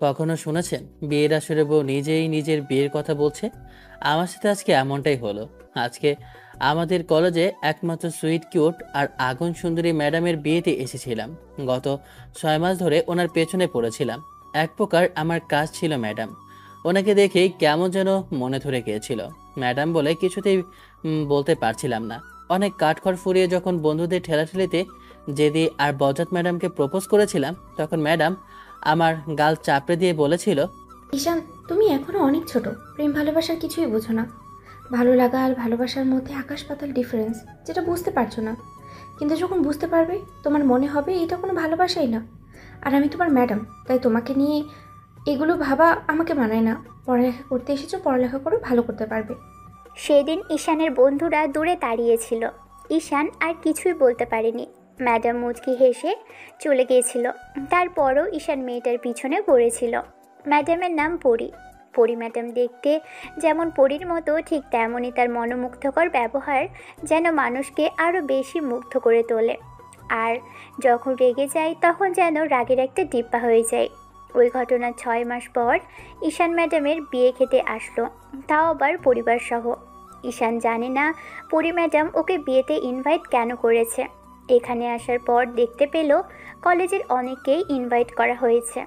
কখনো শুনেছেন বিয়ের আসরে বউ নিজেই নিজের বিয়ের কথা বলছে? আমার সাথে আজকে এমনটাই হলো। আজকে আমাদের কলেজে একমাত্র সুইট কিউট আর আগুন সুন্দরী ম্যাডামের বিয়েতে এসেছিলাম। গত 6 মাস ধরে ওনার পেছনে পড়েছিলাম। এক প্রকার আমার কাজ ছিল ম্যাডাম। ওনাকে দেখেই কেমন যেন মনে ধরে গিয়েছিল। ম্যাডাম বলে কিছুতেই বলতে পারছিলাম না। অনেক কাঠখড় ফুরিয়ে যখন বন্ধুদের ঠেলাঠেলিতে জেদি আর বজরত ম্যাডামকে প্রপোজ করেছিলাম, তখন ম্যাডাম আমার গাল চাপড়ে দিয়ে বলেছিল, ঈশান, তুমি এখনো অনেক ছোট। প্রেম ভালোবাসার কিছুই বোঝো না। ভালো লাগা আর ভালোবাসার মধ্যে আকাশ পাতাল ডিফারেন্স, যেটা বুঝতে পারছো না। কিন্তু যখন বুঝতে পারবে তোমার মনে হবে এটা কোনো ভালোবাসাই না। আর আমি তোমার ম্যাডাম, তাই তোমাকে নিয়ে এগুলো ভাবা আমাকে মানায় না। পড়ালেখা করতে এসেছো, পড়ালেখা করো, ভালো করতে পারবে। সেদিন ঈশানের বন্ধুরা দূরে দাঁড়িয়েছিল। ঈশান আর কিছুই বলতে পারেনি। ম্যাডাম মুচকি হেসে চলে গিয়েছিল। তারপরও ঈশান মেয়েটার পিছনে পড়েছিল। ম্যাডামের নাম পরি। পরি ম্যাডাম দেখতে যেমন পরীর মতো, ঠিক তেমনই তার মনোমুগ্ধকর ব্যবহার যেন মানুষকে আরও বেশি মুগ্ধ করে তোলে। আর যখন রেগে যায় তখন যেন রাগের একটা ডিব্বা হয়ে যায়। ওই ঘটনার 6 মাস পর ঈশান ম্যাডামের বিয়ে খেতে আসলো, তাও আবার পরিবার সহ। ঈশান জানে না পরি ম্যাডাম ওকে বিয়েতে ইনভাইট কেন করেছে। এখানে আসার পর দেখতে পেল কলেজের অনেকেই ইনভাইট করা হয়েছে।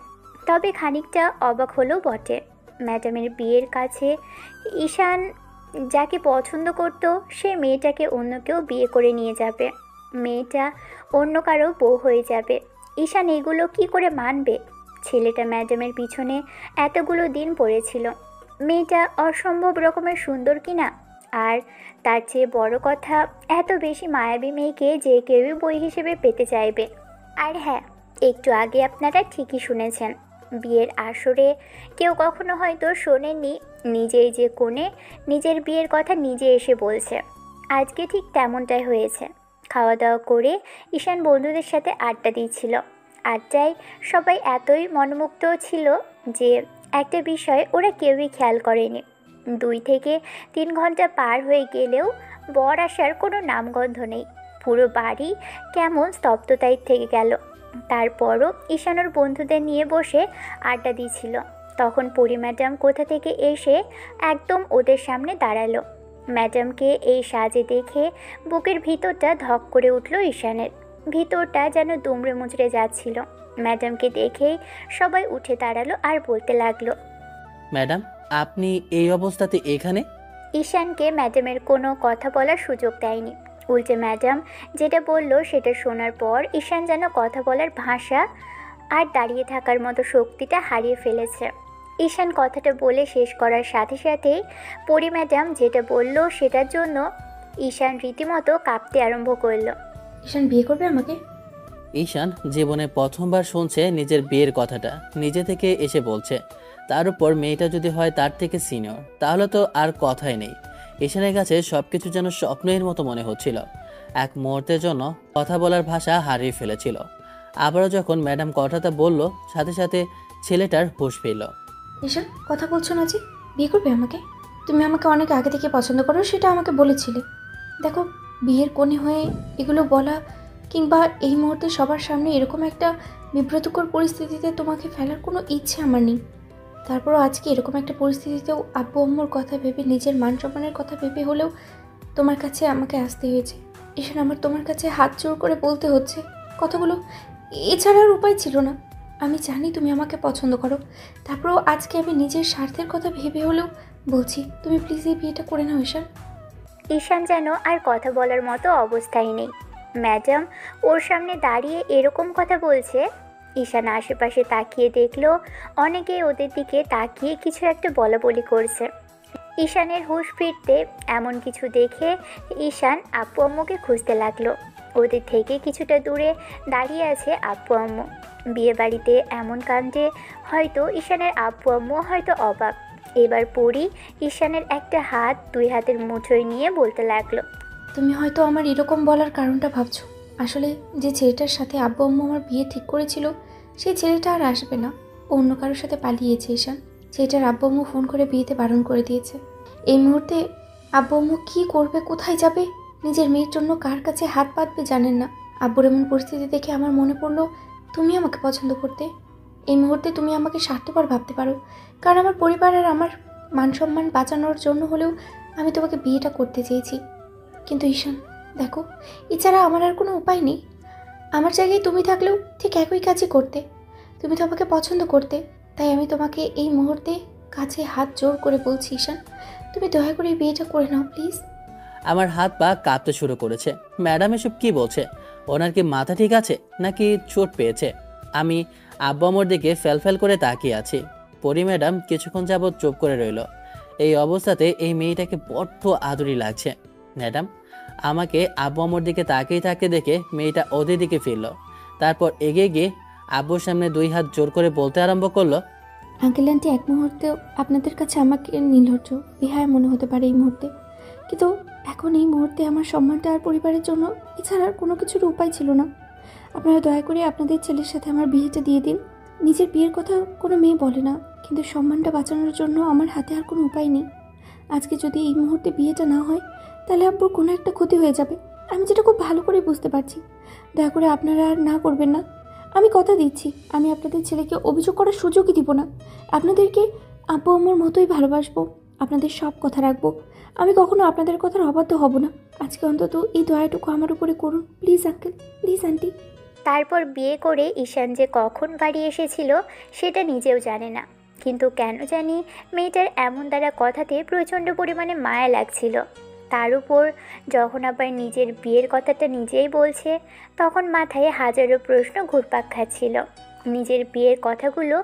তবে খানিকটা অবাক হলো বটে। ম্যাডামের বিয়ের কাছে ঈশান যাকে পছন্দ করত সে মেয়েটাকে অন্য কেউ বিয়ে করে নিয়ে যাবে। মেয়েটা অন্য কারো বউ হয়ে যাবে। ঈশান এগুলো কি করে মানবে? ছেলেটা ম্যাডামের পিছনে এতগুলো দিন পড়েছিল। মেয়েটা অসম্ভব রকমের সুন্দর কিনা, আর তার চেয়ে বড় কথা, এত বেশি মায়াবী মেয়েকে যে কেউই বই হিসেবে পেতে চাইবে। আর হ্যাঁ, একটু আগে আপনারা ঠিকই শুনেছেন, বিয়ের আসরে কেউ কখনো হয়তো শোনেননি নিজেই যে কোণে নিজের বিয়ের কথা নিজে এসে বলছে। আজকে ঠিক তেমনটাই হয়েছে। খাওয়া দাওয়া করে ঈশান বন্ধুদের সাথে আড্ডা দিচ্ছিল। আড্ডায় সবাই এতই মনোমুগ্ধ ছিল যে একটা বিষয় ওরা কেউই খেয়াল করেনি। 2 থেকে 3 ঘন্টা পার হয়ে গেলেও বর আসার কোনো নামগন্ধ নেই। পুরো বাড়ি কেমন স্তব্ধতায় থেকে গেল। তারপরও ঈশানোর বন্ধুদের নিয়ে বসে আড্ডা দিচ্ছিল। তখন পরি ম্যাডাম কোথা থেকে এসে একদম ওদের সামনে দাঁড়ালো। ম্যাডামকে এই সাজে দেখে বুকের ভিতরটা ধক করে উঠল ঈশানের। ভিতরটা যেন দুমড়ে মুচড়ে যাচ্ছিল। ম্যাডামকে দেখেই সবাই উঠে দাঁড়ালো আর বলতে লাগলো, ম্যাডাম, আপনি এই অবস্থাতে এখানে? ঈশানকে ম্যাডামের কোনো কথা বলার সুযোগ দেয়নি। উল্টে ম্যাডাম যেটা বলল সেটা শোনার পর ঈশান যেন কথা বলার ভাষা আর দাঁড়িয়ে থাকার মতো শক্তিটা হারিয়ে ফেলেছে। ঈশান কথাটা বলে শেষ করার সাথে সাথেই পরি ম্যাডাম যেটা বলল সেটার জন্য ঈশান রীতিমতো কাঁপতে আরম্ভ করলো। ঈশান, বিয়ে করবে আমাকে? ঈশান জীবনে প্রথমবার শুনছে নিজের বিয়ের কথাটা নিজে থেকে এসে বলছে। তার উপর মেয়েটা যদি হয় তার থেকে সিনিয়র, তাহলে তো আর কথাই নেই। ঈশানের কাছে সবকিছু যেন স্বপ্নের মতো মনে হচ্ছিল। এক মুহূর্তের জন্য কথা বলার ভাষা হারিয়ে ফেলেছিল। আবারও যখন ম্যাডাম কথাটা বলল, সাথে সাথে ছেলেটার হুঁশ ফিরল। ঈশান, কথা বলছো না যে? বিয়ে করবে আমাকে? তুমি আমাকে অনেক আগে থেকে পছন্দ করো, সেটা আমাকে বলেছিলে। দেখো, বিয়ের কোণে হয়ে এগুলো বলা, কিংবা এই মুহূর্তে সবার সামনে এরকম একটা বিব্রতকর পরিস্থিতিতে তোমাকে ফেলার কোনো ইচ্ছে আমার নেই। তারপরও আজকে এরকম একটা পরিস্থিতিতেও আব্বু আম্মুর কথা ভেবে, নিজের মান সম্মানের কথা ভেবে হলেও তোমার কাছে আমাকে আসতে হয়েছে। ঈশান, আমার তোমার কাছে হাত জোর করে বলতে হচ্ছে কথাগুলো। এছাড়া আর উপায় ছিল না। আমি জানি তুমি আমাকে পছন্দ করো, তারপরেও আজকে আমি নিজের স্বার্থের কথা ভেবে হলেও বলছি, তুমি প্লিজ এই বিয়েটা করে নাও ঈশান। ঈশান যেন আর কথা বলার মতো অবস্থায় নেই। ম্যাডাম ওর সামনে দাঁড়িয়ে এরকম কথা বলছে। ঈশান আশেপাশে তাকিয়ে দেখলো অনেকেই ওদের দিকে তাকিয়ে কিছু একটা বলাবলি করছে। ঈশানের হুঁশ ফিরতে এমন কিছু দেখে ঈশান আব্বু আম্মুকে খুঁজতে লাগলো। ওদের থেকে কিছুটা দূরে দাঁড়িয়ে আছে আব্বু আম্মু। বিয়ে বাড়িতে এমন কাণ্ডে হয়তো ঈশানের আব্বু আম্মু হয়তো অবাক। এবার পরি ঈশানের একটা হাত 2 হাতের মুঠোয় নিয়ে বলতে লাগলো, তুমি হয়তো আমার এরকম বলার কারণটা ভাবছো। আসলে যে ছেলেটার সাথে আব্বু আম্মু আমার বিয়ে ঠিক করেছিল, সেই ছেলেটা আর আসবে না। ও অন্য কারোর সাথে পালিয়েছে ঈশান। ছেলেটার আব্বু আম্মু ফোন করে বিয়েতে বারণ করে দিয়েছে। এই মুহূর্তে আব্বু আম্মু কী করবে, কোথায় যাবে, নিজের মেয়ের জন্য কার কাছে হাত পাতবে জানেন না। আব্বুর এমন পরিস্থিতি দেখে আমার মনে পড়লো তুমি আমাকে পছন্দ করতে। এই মুহূর্তে তুমি আমাকে স্বার্থপর ভাবতে পারো, কারণ আমার পরিবার আর আমার মান সম্মান বাঁচানোর জন্য হলেও আমি তোমাকে বিয়েটা করতে চেয়েছি। কিন্তু ঈশান দেখো, এছাড়া আমার আর কোনো উপায় নেই। আমার জায়গায় তুমি থাকলেও ঠিক একই কাজই করতে। তুমি তো আমাকে পছন্দ করতে, তাই আমি তোমাকে এই মুহূর্তে কাছে হাত জোর করে বলছি ঈশান, তুমি দয়া করে এই বিয়েটা করে নাও প্লিজ। আমার হাত পা কাঁপতে শুরু করেছে। ম্যাডাম এসব কি বলছে? ওনার কি মাথা ঠিক আছে নাকি চোট পেয়েছে? আমি আব্বু আম্মুর দিকে ফ্যাল করে তাকিয়ে আছি। পরি ম্যাডাম কিছুক্ষণ যাবৎ চুপ করে রইল। এই অবস্থাতে এই মেয়েটাকে বড্ড আদুরি লাগছে। ম্যাডাম আমাকে আব্বু আম্মুর দিকে তাকিয়ে থাকতে দেখে মেয়েটা ওদের দিকে ফিরল। তারপর এগিয়ে গিয়ে আব্বুর সামনে 2 হাত জোর করে বলতে আরম্ভ করলো, আঙ্কেল আন্টি, এক মুহূর্তেও আপনাদের কাছে আমাকে নির্লজ্জ বিহার মনে হতে পারে এই মুহূর্তে, কিন্তু এখন এই মুহূর্তে আমার সম্মানটা আর পরিবারের জন্য এছাড়া আর কোনো কিছুর উপায় ছিল না। আপনারা দয়া করে আপনাদের ছেলের সাথে আমার বিয়েটা দিয়ে দিন। নিজের বিয়ের কথা কোনো মেয়ে বলে না, কিন্তু সম্মানটা বাঁচানোর জন্য আমার হাতে আর কোনো উপায় নেই। আজকে যদি এই মুহূর্তে বিয়েটা না হয় তাহলে আব্বুর কোনো একটা ক্ষতি হয়ে যাবে, আমি যেটা খুব ভালো করে বুঝতে পারছি। দয়া করে আপনারা আর না করবেন না। আমি কথা দিচ্ছি, আমি আপনাদের ছেলেকে অভিযোগ করার সুযোগই দিব না। আপনাদেরকে আব্বু আম্মুর মতোই ভালোবাসবো, আপনাদের সব কথা রাখবো। আমি কখনো আপনাদের কথার অবাধ্য হব না। আজকে অন্তত এই দয়াটুকু আমার উপরে করুন প্লিজ আঙ্কেল, প্লিজ আন্টি। তারপর বিয়ে করে ঈশান যে কখন বাড়ি এসেছিল সেটা নিজেও জানে না, কিন্তু কেন জানি মেয়েটার এমন দ্বারা কথাতে প্রচণ্ড পরিমাণে মায়া লাগছিল। তার উপর যখন আবার নিজের বিয়ের কথাটা নিজেই বলছে, তখন মাথায় হাজারো প্রশ্ন ঘুরপাক খাচ্ছিল। নিজের বিয়ের কথাগুলো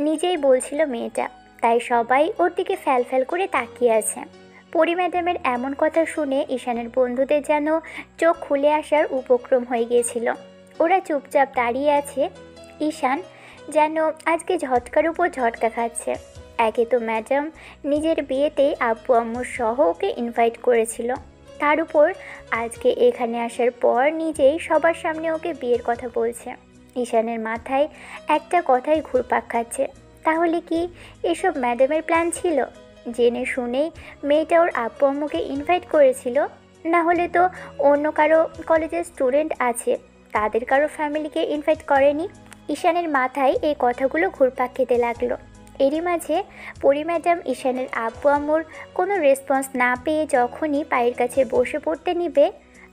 নিজেই বলছিল মেয়েটা, তাই সবাই ওর দিকে ফ্যাল করে তাকিয়ে আছে। পরি ম্যাডামের এমন কথা শুনে ঈশানের বন্ধুদের যেন চোখ খুলে আসার উপক্রম হয়ে গিয়েছিল। ওরা চুপচাপ দাঁড়িয়ে আছে। ঈশান যেন আজকে ঝটকার উপর ঝটকা খাচ্ছে। একে তো ম্যাডাম নিজের বিয়েতে আব্বু আম্মুর সহ ওকে ইনভাইট করেছিল, তার উপর আজকে এখানে আসার পর নিজেই সবার সামনে ওকে বিয়ের কথা বলছে। ঈশানের মাথায় একটা কথাই ঘুরপাক খাচ্ছে, তাহলে কি এসব ম্যাডামের প্ল্যান ছিল? জেনে শুনেই মেয়েটা ওর আব্বু আম্মুকে ইনভাইট করেছিল, না হলে তো অন্য কারো কলেজের স্টুডেন্ট আছে, তাদের কারো ফ্যামিলিকে ইনভাইট করেনি। ঈশানের মাথায় এই কথাগুলো ঘুরপাক খেতে লাগলো। এরই মাঝে পরি ম্যাডাম ঈশানের আব্বু আম্মুর কোনো রেসপন্স না পেয়ে যখনই পায়ের কাছে বসে পড়তে নিবে,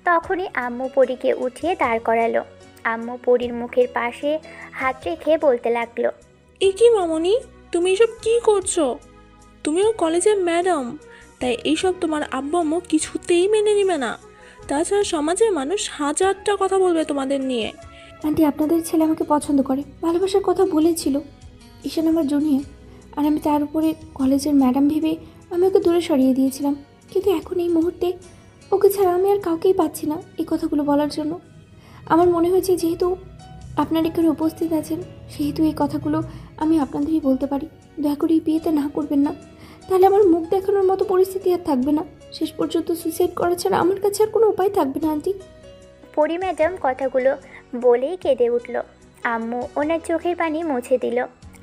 তখনই আম্মু পরীকে উঠিয়ে দাঁড় করালো। আম্মু পরীর মুখের পাশে হাত রেখে বলতে লাগলো, এ কি মামনি, তুমি এসব কি করছো? তুমিও কলেজের ম্যাডাম, তাই এইসব তোমার আব্বু আম্মু কিছুতেই মেনে নেবে না। তাছাড়া সমাজের মানুষ হাজারটা কথা বলবে তোমাদের নিয়ে। আন্টি, আপনাদের ছেলে আমাকে পছন্দ করে, ভালোবাসার কথা বলেছিল। ঈশান আমার জুনিয়র, আর আমি তার উপরে কলেজের ম্যাডাম ভেবে আমি ওকে দূরে সরিয়ে দিয়েছিলাম। কিন্তু এখন এই মুহূর্তে ওকে ছাড়া আমি আর কাউকেই পাচ্ছি না এই কথাগুলো বলার জন্য। আমার মনে হয়েছে যেহেতু আপনার এখানে উপস্থিত আছেন, সেহেতু এই কথাগুলো আমি আপনাদেরই বলতে পারি। দয়া করে এই বিয়েতে না করবেন না, তাহলে আমার মুখ দেখানোর মতো পরিস্থিতি আর থাকবে না। শেষ পর্যন্ত সুইসাইড করা ছাড়া আমার কাছে আর কোনো উপায় থাকবে না আন্টি। পরি ম্যাডাম কথাগুলো বলেই কেঁদে উঠল। আম্মু ওনার চোখের পানি মুছে দিল।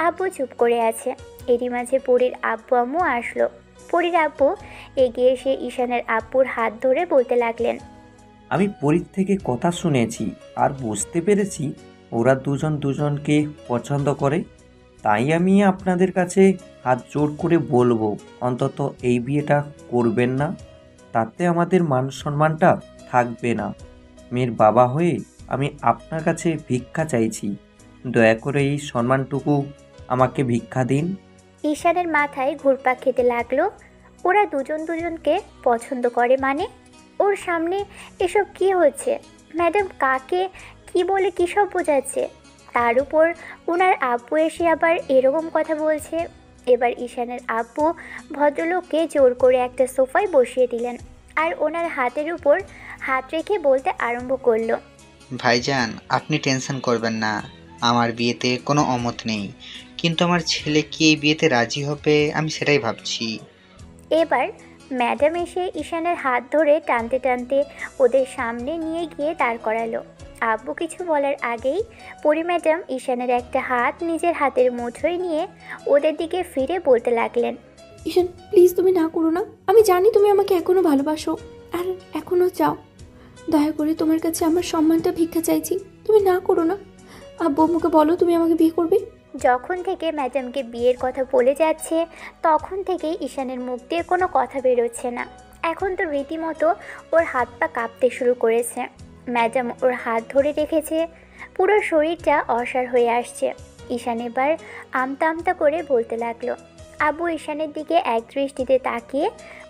আব্বু চুপ করে আছে। এরই মাঝে পরীর আব্বু আম্মু আসলো। পরীর আব্বু এগিয়ে এসে ঈশানের আব্বুর হাত ধরে বলতে লাগলেন, আমি পরীর থেকে কথা শুনেছি আর বুঝতে পেরেছি ওরা দুজন দুজনকে পছন্দ করে, তাই আমি আপনাদের কাছে হাত জোড় করে বলবো অন্তত এই বিয়েটা করবেন না, তাতে আমাদের মান সম্মানটা থাকবে না। মেয়ের বাবা হয়ে আমি আপনার কাছে ভিক্ষা চাইছি, দয়া করে এই সম্মানটুকু আমাকে ভিক্ষা দিন। ঈশানের মাথায় ঘুরপাক খেতে লাগলো। ওরা দুজন দুজনকে পছন্দ করে মানে? ওর সামনে এসব কি হচ্ছে? ম্যাডাম কাকে কি বলে কী সব বোঝাচ্ছে? তার উপর ওনার আব্বু এসে আবার এরকম কথা বলছে। এবার ঈশানের আব্বু ভদ্রলোককে জোর করে একটা সোফায় বসিয়ে দিলেন আর ওনার হাতের উপর হাত রেখে বলতে আরম্ভ করলো, ভাইজান, আপনি টেনশন করবেন না, আমার বিয়েতে কোনো অমত নেই, কিন্তু আমার ছেলে কি এই বিয়েতে রাজি হবে আমি সেটাই ভাবছি। এবার ম্যাডাম এসে ঈশানের হাত ধরে টানতে টানতে ওদের সামনে নিয়ে গিয়ে দাঁড় করালো। আব্বু কিছু বলার আগেই পরি ম্যাডাম ঈশানের একটা হাত নিজের হাতের মুঠোয় নিয়ে ওদের দিকে ফিরে বলতে লাগলেন, ঈশান প্লিজ তুমি না করো না, আমি জানি তুমি আমাকে এখনও ভালোবাসো আর এখনও চাও। দয়া করে তোমার কাছে আমার সম্মানটা ভিক্ষা চাইছি, তুমি না করো না। আব্বু আম্মুকে বলো তুমি আমাকে বিয়ে করবে। যখন থেকে ম্যাডামকে বিয়ের কথা বলে যাচ্ছে তখন থেকেই ঈশানের মুখ দিয়ে কোনো কথা বেরোচ্ছে না। এখন তো রীতিমতো ওর হাত পা কাঁপতে শুরু করেছে। ম্যাডাম ওর হাত ধরে রেখেছে, পুরো শরীরটা অসাড় হয়ে আসছে। ঈশান এবার আমতা আমতা করে বলতে লাগলো। আব্বু ঈশানের দিকে এক দৃষ্টিতে তাকিয়ে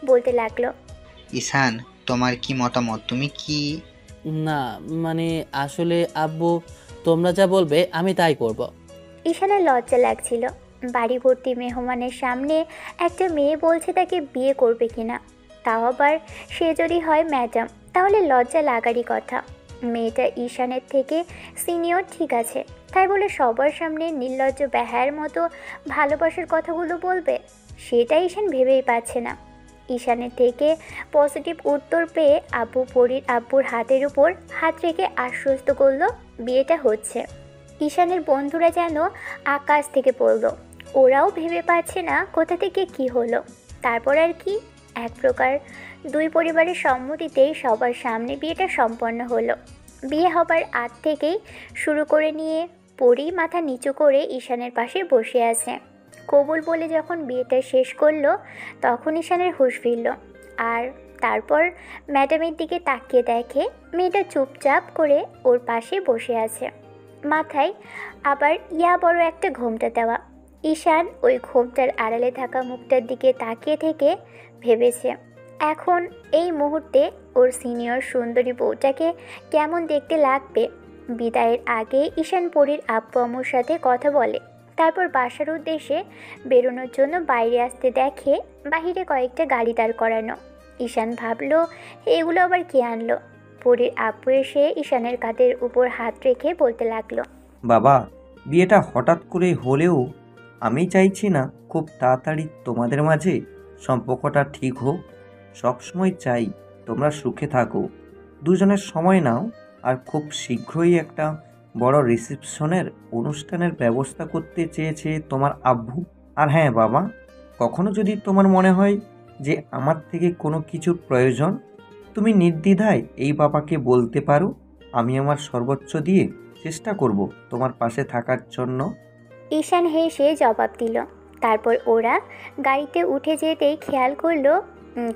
বলতে লাগলো, ঈশান, তোমার কি মতামত? তুমি কি? না, মানে আসলে আব্বু, তোমরা যা বলবে আমি তাই করব। ঈশানের লজ্জা লাগছিল। বাড়ি ভর্তি মেহমানের সামনে একটা মেয়ে বলছে তাকে বিয়ে করবে কিনা, তাও আবার সে যদি হয় ম্যাডাম, তাহলে লজ্জা লাগারই কথা। মেয়েটা ঈশানের থেকে সিনিয়র ঠিক আছে, তাই বলে সবার সামনে নির্লজ্জ বেহায়ের মতো ভালোবাসার কথাগুলো বলবে, সেটা ঈশান ভেবেই পাচ্ছে না। ঈশানের থেকে পজিটিভ উত্তর পেয়ে আব্বুর হাতের উপর হাত রেখে আশ্বস্ত করলো বিয়েটা হচ্ছে। ঈশানের বন্ধুরা যেন আকাশ থেকে পড়ল। ওরাও ভেবে পাচ্ছে না কোথা থেকে কি হলো। তারপর আর কি, এক প্রকার দুই পরিবারের সম্মতিতেই সবার সামনে বিয়েটা সম্পন্ন হলো। বিয়ে হবার আগ থেকেই শুরু করে নিয়ে পরি মাথা নিচু করে ঈশানের পাশে বসে আছে। কবুল বলে যখন বিয়েটা শেষ করলো তখন ঈশানের হুঁশ ফিরল। আর তারপর ম্যাডামের দিকে তাকিয়ে দেখে মেয়েটা চুপচাপ করে ওর পাশে বসে আছে, মাথায় আবার বড় একটা ঘোমটা দেওয়া। ঈশান ওই ঘোমটার আড়ালে থাকা মুখটার দিকে তাকিয়ে থেকে ভেবেছে এখন এই মুহূর্তে ওর সিনিয়র সুন্দরী বউটাকে কেমন দেখতে লাগবে। বিদায়ের আগে ঈশান পরীর আব্বু আম্মুর সাথে কথা বলে, তারপর বাসার উদ্দেশ্যে বেরোনোর জন্য বাইরে আসতে দেখে বাহিরে কয়েকটা গাড়ি দাঁড় করানো। ঈশান ভাবলো এগুলো আবার কে আনলো। পরীর আব্বু এসে ঈশানের কাঁধের উপর হাত রেখে বলতে লাগলো, বাবা, বিয়েটা হঠাৎ করে হলেও আমি চাইছি না খুব তাড়াতাড়ি তোমাদের মাঝে সম্পর্কটা ঠিক হোক। সবসময় চাই তোমরা সুখে থাকো, দুজনের সময় নাও, আর খুব শীঘ্রই একটা বড় রিসেপশনের অনুষ্ঠানের ব্যবস্থা করতে চেয়েছে তোমার আব্বু। আর হ্যাঁ বাবা, কখনো যদি তোমার মনে হয় যে আমার থেকে কোনো কিছুর প্রয়োজন, তুমি নির্দ্বিধায় এই বাবাকে বলতে পারো। আমি আমার সর্বোচ্চ দিয়ে চেষ্টা করব তোমার পাশে থাকার জন্য। ঈশান হেসে জবাব দিল। তারপর ওরা গাড়িতে উঠে যেতেই খেয়াল করলো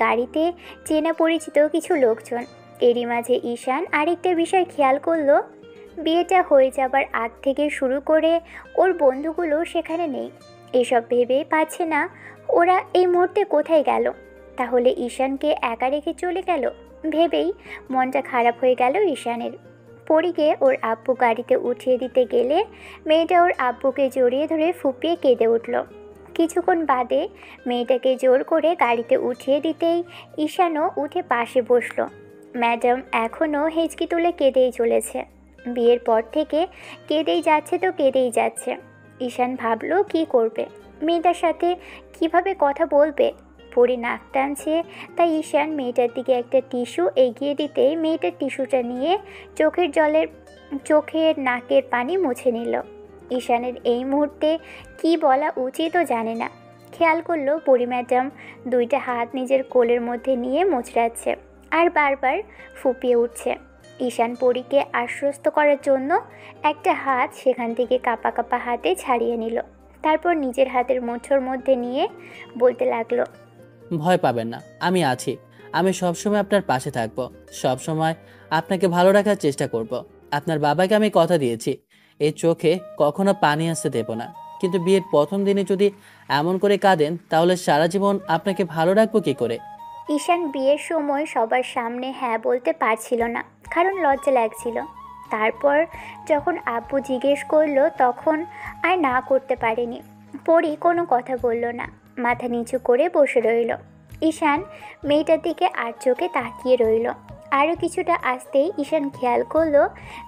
গাড়িতে চেনা পরিচিত কিছু লোকজন। এরই মাঝে ঈশান আরেকটা বিষয় খেয়াল করলো, বিয়েটা হয়ে যাবার আগ থেকে শুরু করে ওর বন্ধুগুলো সেখানে নেই। এসব ভেবে পাচ্ছে না ওরা এই মুহূর্তে কোথায় গেল। তাহলে ঈশানকে একা রেখে চলে গেল ভেবেই মনটা খারাপ হয়ে গেল ঈশানের। পরীকে ওর আব্বু গাড়িতে উঠিয়ে দিতে গেলে মেয়েটা ওর আব্বুকে জড়িয়ে ধরে ফুপিয়ে কেঁদে উঠল। কিছুক্ষণ বাদে মেয়েটাকে জোর করে গাড়িতে উঠিয়ে দিতেই ঈশানও উঠে পাশে বসলো। ম্যাডাম এখনও হেঁচকি তুলে কেঁদেই চলেছে। বিয়ের পর থেকে কেঁদেই যাচ্ছে তো কেঁদেই যাচ্ছে। ঈশান ভাবলো কি করবে, মেয়েটার সাথে কিভাবে কথা বলবে। পরি নাক টানছে, তাই ঈশান মেয়েটার দিকে একটা টিস্যু এগিয়ে দিতেই মেয়েটার টিস্যুটা নিয়ে চোখের নাকের পানি মুছে নিল। ঈশানের এই মুহূর্তে কি বলা উচিতও জানে না। খেয়াল করলো পরি ম্যাডাম দুইটা হাত নিজের কোলের মধ্যে নিয়ে মোচড়াচ্ছে আর বারবার ফুপিয়ে উঠছে। ঈশান পরীকে আশ্বস্ত করার জন্য একটা হাত সেখান থেকে কাঁপা কাঁপা হাতে ছাড়িয়ে নিল। তারপর নিজের হাতের মুঠোর মধ্যে নিয়ে বলতে লাগলো, ভয় পাবেন না, আমি আছি। আমি সবসময় আপনার পাশে থাকবো, সবসময় আপনাকে ভালো রাখার চেষ্টা করব। আপনার বাবাকে আমি কথা দিয়েছি এই চোখে কখনো পানি আসতে দেব না। কিন্তু বিয়ের প্রথম দিনে যদি এমন করে কাঁদেন তাহলে সারা জীবন আপনাকে ভালো রাখবো কি করে? ঈশান বিয়ের সময় সবার সামনে হ্যাঁ বলতে পারছিল না, কারণ লজ্জা লাগছিল। তারপর যখন আব্বু জিজ্ঞেস করলো তখন আর না করতে পারেনি। পরি কোনো কথা বলল না, মাথা নিচু করে বসে রইল। ঈশান মেয়েটার দিকে আর চোখে তাকিয়ে রইল। আরও কিছুটা আসতেই ঈশান খেয়াল করলো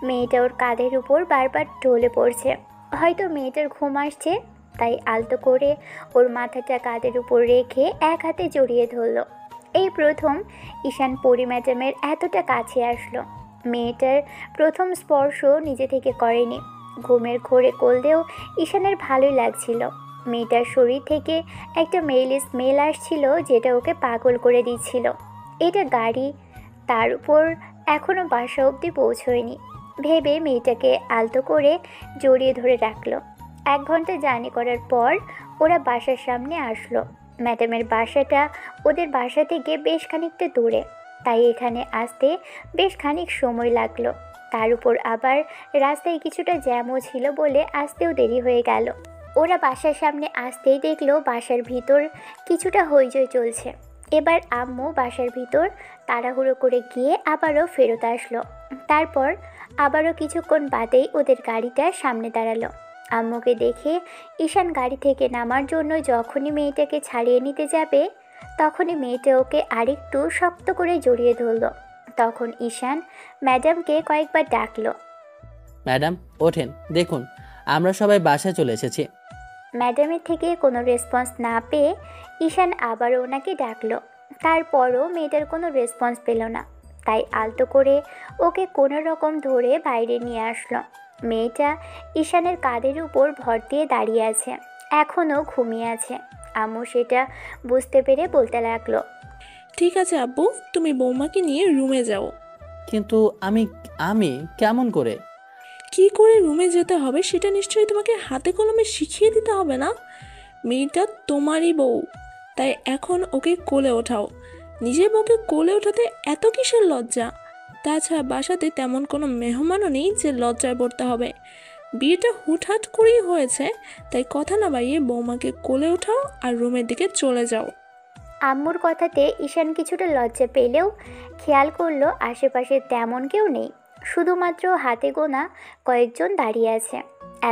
মেয়েটা ওর কাঁধের উপর বারবার ঢলে পড়ছে। হয়তো মেয়েটার ঘুম আসছে, তাই আলতো করে ওর মাথাটা কাঁধের উপর রেখে এক হাতে জড়িয়ে ধরল। এই প্রথম ঈশান পরি ম্যাডামের এতটা কাছে আসলো। মেয়েটার প্রথম স্পর্শ নিজে থেকে করেনি। ঘুমের ঘোরে করলেও ঈশানের ভালোই লাগছিল। মেয়েটার শরীর থেকে একটা মেইলি স্মেল আসছিল যেটা ওকে পাগল করে দিচ্ছিল। এটা গাড়ি, তার উপর এখনও বাসা অবধি পৌঁছয়নি ভেবে মেয়েটাকে আলতো করে জড়িয়ে ধরে রাখলো। 1 ঘন্টা জার্নি করার পর ওরা বাসার সামনে আসলো। ম্যাডামের বাসাটা ওদের বাসা থেকে বেশ খানিকটা দূরে, তাই এখানে আসতে বেশ খানিক সময় লাগলো। তার উপর আবার রাস্তায় কিছুটা জ্যামও ছিল বলে আসতেও দেরি হয়ে গেল। ওরা বাসার সামনে আসতেই দেখলো বাসার ভিতর কিছুটা হইচই চলছে। এবার আম্মু বাসার ভিতর তাড়াহুড়ো করে গিয়ে আবারও ফেরত আসলো। তারপর আবারও কিছুক্ষণ বাদেই ওদের গাড়িটা সামনে দাঁড়ালো। আম্মুকে দেখে ঈশান গাড়ি থেকে নামার জন্য যখনই মেয়েটাকে ছাড়িয়ে নিতে যাবে, তখনই মেয়েটা ওকে আরেকটু শক্ত করে জড়িয়ে ধরল। তখন ঈশান ম্যাডামকে কয়েকবার ডাকলো। ম্যাডাম ওঠেন, দেখুন আমরা সবাই বাসায় চলে এসেছি। ম্যাডামের থেকে কোনো রেসপন্স না পেয়ে ঈশান আবার ওনাকে ডাকলো। তারপরও মেয়েটার কোনো রেসপন্স পেল না, তাই আলতো করে ওকে কোনো রকম ধরে বাইরে নিয়ে আসলো। মেয়েটা ঈশানের কাঁধের উপর ভর দিয়ে দাঁড়িয়ে আছে, এখনও ঘুমিয়ে আছে। আম্মু সেটা বুঝতে পেরে বলতে লাগলো, ঠিক আছে আব্বু, তুমি বৌমাকে নিয়ে রুমে যাও। কিন্তু আমি আমি কেমন করে? কি করে রুমে যেতে হবে সেটা নিশ্চয়ই তোমাকে হাতে কলমে শিখিয়ে দিতে হবে না? মেয়েটা তোমারই বউ, তাই এখন ওকে কোলে ওঠাও। নিজের বউকে কোলে ওঠাতে এত কিসের লজ্জা? তাছাড়া বাসাতে তেমন কোনো মেহমানও নেই যে লজ্জায় পড়তে হবে। বিয়েটা হুটহাট করেই হয়েছে, তাই কথা না বাড়িয়ে বৌমাকে কোলে ওঠাও আর রুমের দিকে চলে যাও। আম্মুর কথাতে ঈশান কিছুটা লজ্জা পেলেও খেয়াল করলো আশেপাশে তেমন কেউ নেই, শুধুমাত্র হাতে গোনা কয়েকজন দাঁড়িয়ে আছে।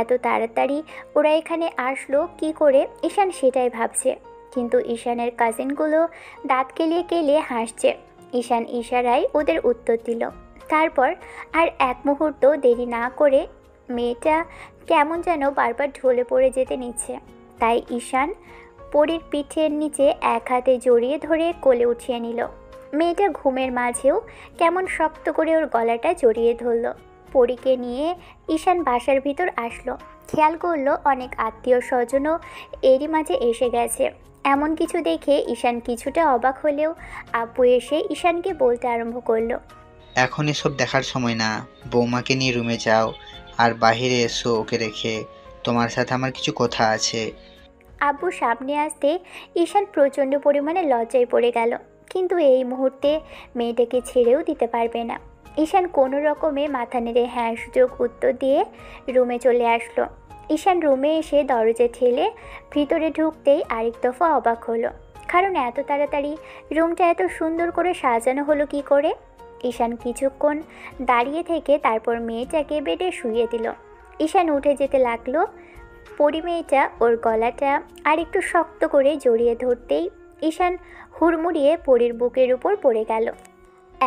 এত তাড়াতাড়ি ওরা এখানে আসলো কি করে ঈশান সেটাই ভাবছে। কিন্তু ঈশানের কাজিনগুলো দাঁত কেলিয়ে কেলিয়ে হাসছে। ঈশান ইশারায় ওদের উত্তর দিল। তারপর আর এক মুহূর্ত দেরি না করে মেয়েটা কেমন যেন বারবার ঢলে পড়ে যেতে নিচ্ছে, তাই ঈশান পরীর পিঠের নিচে এক হাতে জড়িয়ে ধরে কোলে উঠিয়ে নিল। মেয়েটা ঘুমের মাঝেও কেমন শক্ত করে ওর গলাটা জড়িয়ে ধরল। পরীকে নিয়ে ঈশান বাসার ভিতর আসলো। খেয়াল করলো অনেক আত্মীয় স্বজনও এরই মাঝে এসে গেছে। এমন কিছু দেখে ঈশান কিছুটা অবাক হলেও আব্বু এসে ঈশানকে বলতে আরম্ভ করলো, এখন এসব দেখার সময় না, বৌমাকে নিয়ে রুমে যাও আর বাইরে এসো ওকে রেখে, তোমার সাথে আমার কিছু কথা আছে। আব্বু সামনে আসতে ঈশান প্রচণ্ড পরিমাণে লজ্জায় পড়ে গেল, কিন্তু এই মুহূর্তে মেয়েটাকে ছেড়েও দিতে পারবে না। ঈশান কোনো রকমে মাথা নেড়ে হ্যাঁ সুযোগ উত্তর দিয়ে রুমে চলে আসলো। ঈশান রুমে এসে দরজা ঠেলে ভিতরে ঢুকতেই আরেক দফা অবাক হলো, কারণ এত তাড়াতাড়ি রুমটা এত সুন্দর করে সাজানো হলো কি করে। ঈশান কিছুক্ষণ দাঁড়িয়ে থেকে তারপর মেয়েটাকে বেডে শুইয়ে দিল। ঈশান উঠে যেতে লাগলো। পরি মেয়েটা ওর গলাটা আর একটু শক্ত করে জড়িয়ে ধরতেই ঈশান হুড়মুড়িয়ে পরির বুকের উপর পড়ে গেল।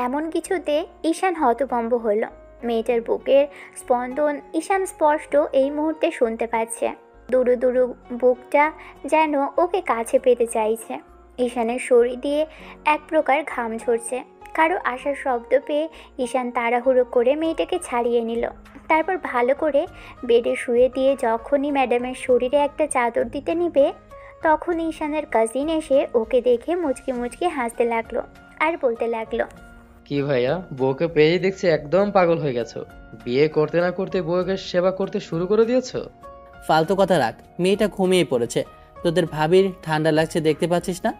এমন কিছুতে ঈশান হতভম্ব হলো। মেয়েটার বুকের স্পন্দন ঈশান স্পষ্ট এই মুহূর্তে শুনতে পাচ্ছে। দুরু দুরু বুকটা যেন ওকে কাছে পেতে চাইছে। ঈশানের শরীর দিয়ে এক প্রকার ঘাম ঝরছে। কারো আসার শব্দ পেয়ে ঈশান তাড়াহুড়ো করে মেয়েটাকে ছাড়িয়ে নিল। তারপর ভালো করে বেডে শুয়ে দিয়ে যখনই ম্যাডামের শরীরে একটা চাদর দিতে নিবে, তখন ঈশানের কাজিন এসে ওকে দেখে মুচকি মুচকি হাসতে লাগলো আর বলতে লাগলো, কি ভাইয়া, বউকে পেয়েই দেখছি একদম পাগল হয়ে গেছো। বিয়ে করতে না করতে বউকে সেবা করতে শুরু করে দিয়েছো। ফালতু কথা রাখ, মেয়েটা ঘুমিয়ে পড়েছে। তোদের ভাবির ঠান্ডা লাগছে দেখতে পাচ্ছিস না?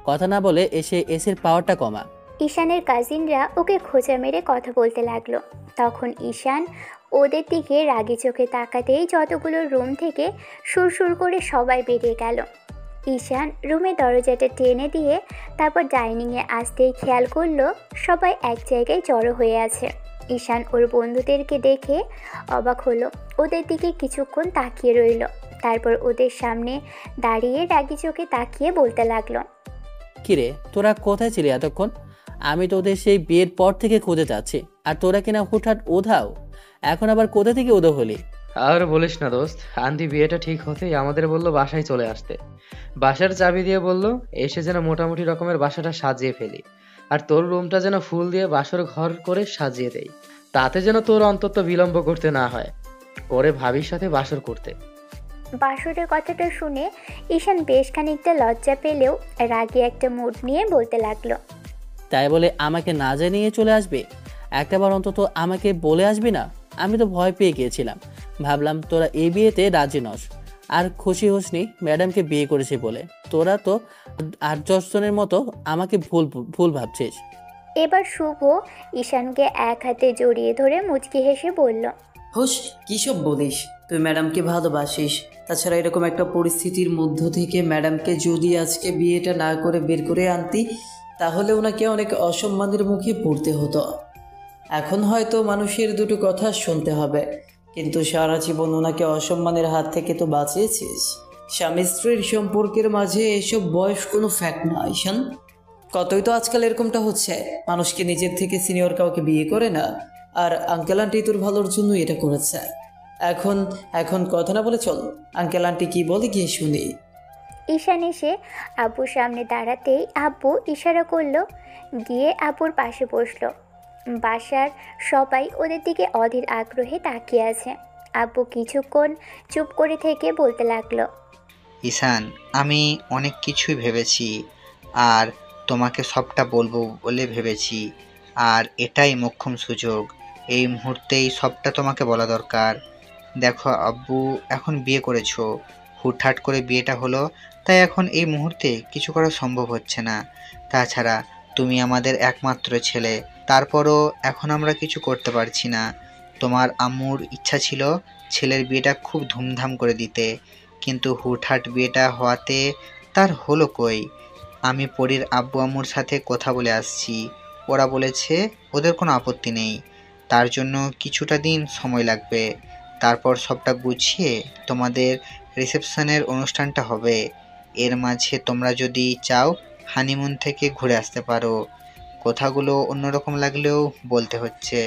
কথা না বলে এসে এসির পাওয়ারটা কমা। ঈশানের কাজিনরা ওকে খোঁচা মেরে কথা বলতে লাগলো। তখন ঈশান ওদের দিকে রাগি চোখে তাকাতেই যতগুলো রুম থেকে সুরসুর করে সবাই বেরিয়ে গেল। ঈশান রুমে দরজাটা টেনে দিয়ে তারপর ডাইনিংয়ে আসতেই খেয়াল করলো সবাই এক জায়গায় জড়ো হয়ে আছে। ঈশান ওর বন্ধুদেরকে দেখে অবাক হলো, ওদের দিকে কিছুক্ষণ তাকিয়ে রইল। তারপর ওদের সামনে দাঁড়িয়ে রাগি চোখে তাকিয়ে বলতে লাগলো, কিরে তোরা কোথায় ছিলি এতক্ষণ? আমি তোদের সেই বিয়ের পর থেকে খুঁজে যাচ্ছি, আর তোরা কিনা হুটহাট ওধাও। এখন আবার কোথা থেকে ওদা হলি? আর বলিস না দোস্ত, আন্টি বিয়েটা ঠিক হতেই আমাদের বললো বাসায় চলে আসতে। বাসার চাবি দিয়ে বললো এসে যেন মোটামুটি রকমের বাসাটা সাজিয়ে ফেলি, আর তোর রুমটা যেন ফুল দিয়ে বাসর ঘর করে সাজিয়ে দেই, তাতে যেন তোর অন্তত বিলম্ব করতে না হয় পরে ভাবির সাথে বাসর করতে। বাসরের কথাটা শুনে ঈশান বেশ খানিকটা লজ্জা পেলেও রাগী একটা মুড নিয়ে বলতে লাগলো, তাই বলে আমাকে না জানিয়ে চলে আসবে? একটাবার অন্তত আমাকে বলে আসবি না? আমি তো ভয় পেয়ে গিয়েছিলাম। ভাবলাম তোরা এই বিয়েতে রাজি নস আর খুশি হোসনি ম্যাডামকে বিয়ে করেছে বলে। তোরা তো 8-10 জনের মতো আমাকে ভুল ভুল ভাবছিস। এবার শুভ ঈশানকে এক হাতে জড়িয়ে ধরে মুচকি হেসে বলল, হোস কী সব বলিস? তুই ম্যাডামকে ভালোবাসিস। তাছাড়া এরকম একটা পরিস্থিতির মধ্য থেকে ম্যাডামকে যদি আজকে বিয়েটা না করে বের করে আনতি, তাহলে ওনাকে অনেক অসম্মানের মুখে পড়তে হতো। এখন হয়তো মানুষের দুটো কথা শুনতে হবে, কিন্তু সারা জীবন ওনাকে অসম্মানের হাত থেকে তো বাঁচিয়েছিস। স্বামী স্ত্রীর সম্পর্কের মাঝে এসব বয়স কোনো ফ্যাক্ট না ঈশান। কতই তো আজকাল এরকমটা হচ্ছে, মানুষকে নিজের থেকে সিনিয়র কাউকে বিয়ে করে না। আর আঙ্কেল আন্টি তোর ভালোর জন্য এটা করেছে। এখন এখন কথা না বলে চল, আঙ্কেল আন্টি কি বলে গিয়ে শুনি। ঈশান এসে আব্বুর সামনে দাঁড়াতেই আব্বু ইশারা করলো, গিয়ে আব্বুর পাশে বসলো। বাসার সবাই ওদের দিকে অধীর আগ্রহে তাকিয়ে আছে। আব্বু কিছুক্ষণ চুপ করে থেকে বলতে লাগলো, ঈশান, আমি অনেক কিছুই ভেবেছি আর তোমাকে সবটা বলবো বলে ভেবেছি। আর এটাই মোক্ষম সুযোগ, এই মুহূর্তেই সবটা তোমাকে বলা দরকার। দেখো আব্বু, এখন বিয়ে করেছো, হুটহাট করে বিয়েটা হলো, তাই এখন এই মুহূর্তে কিছু করা সম্ভব হচ্ছে না। তাছাড়া তুমি আমাদের একমাত্র ছেলে, তারপরও এখন আমরা কিছু করতে পারছি না। তোমার আম্মুর ইচ্ছা ছিল ছেলের বিয়েটা খুব ধুমধাম করে দিতে, কিন্তু হুটহাট বিয়েটা হওয়াতে তার হলো কই। আমি পরীর আব্বু আম্মুর সাথে কথা বলে আসছি, ওরা বলেছে ওদের কোনো আপত্তি নেই। তার জন্য কিছুটা দিন সময় লাগবে, তারপর সবটা গুছিয়ে তোমাদের রিসেপশনের অনুষ্ঠানটা হবে। এর মাঝে তোমরা যদি চাও হানিমুন থেকে ঘুরে আসতে পারো। কথাগুলো অন্যরকম লাগলেও বলতে হচ্ছে।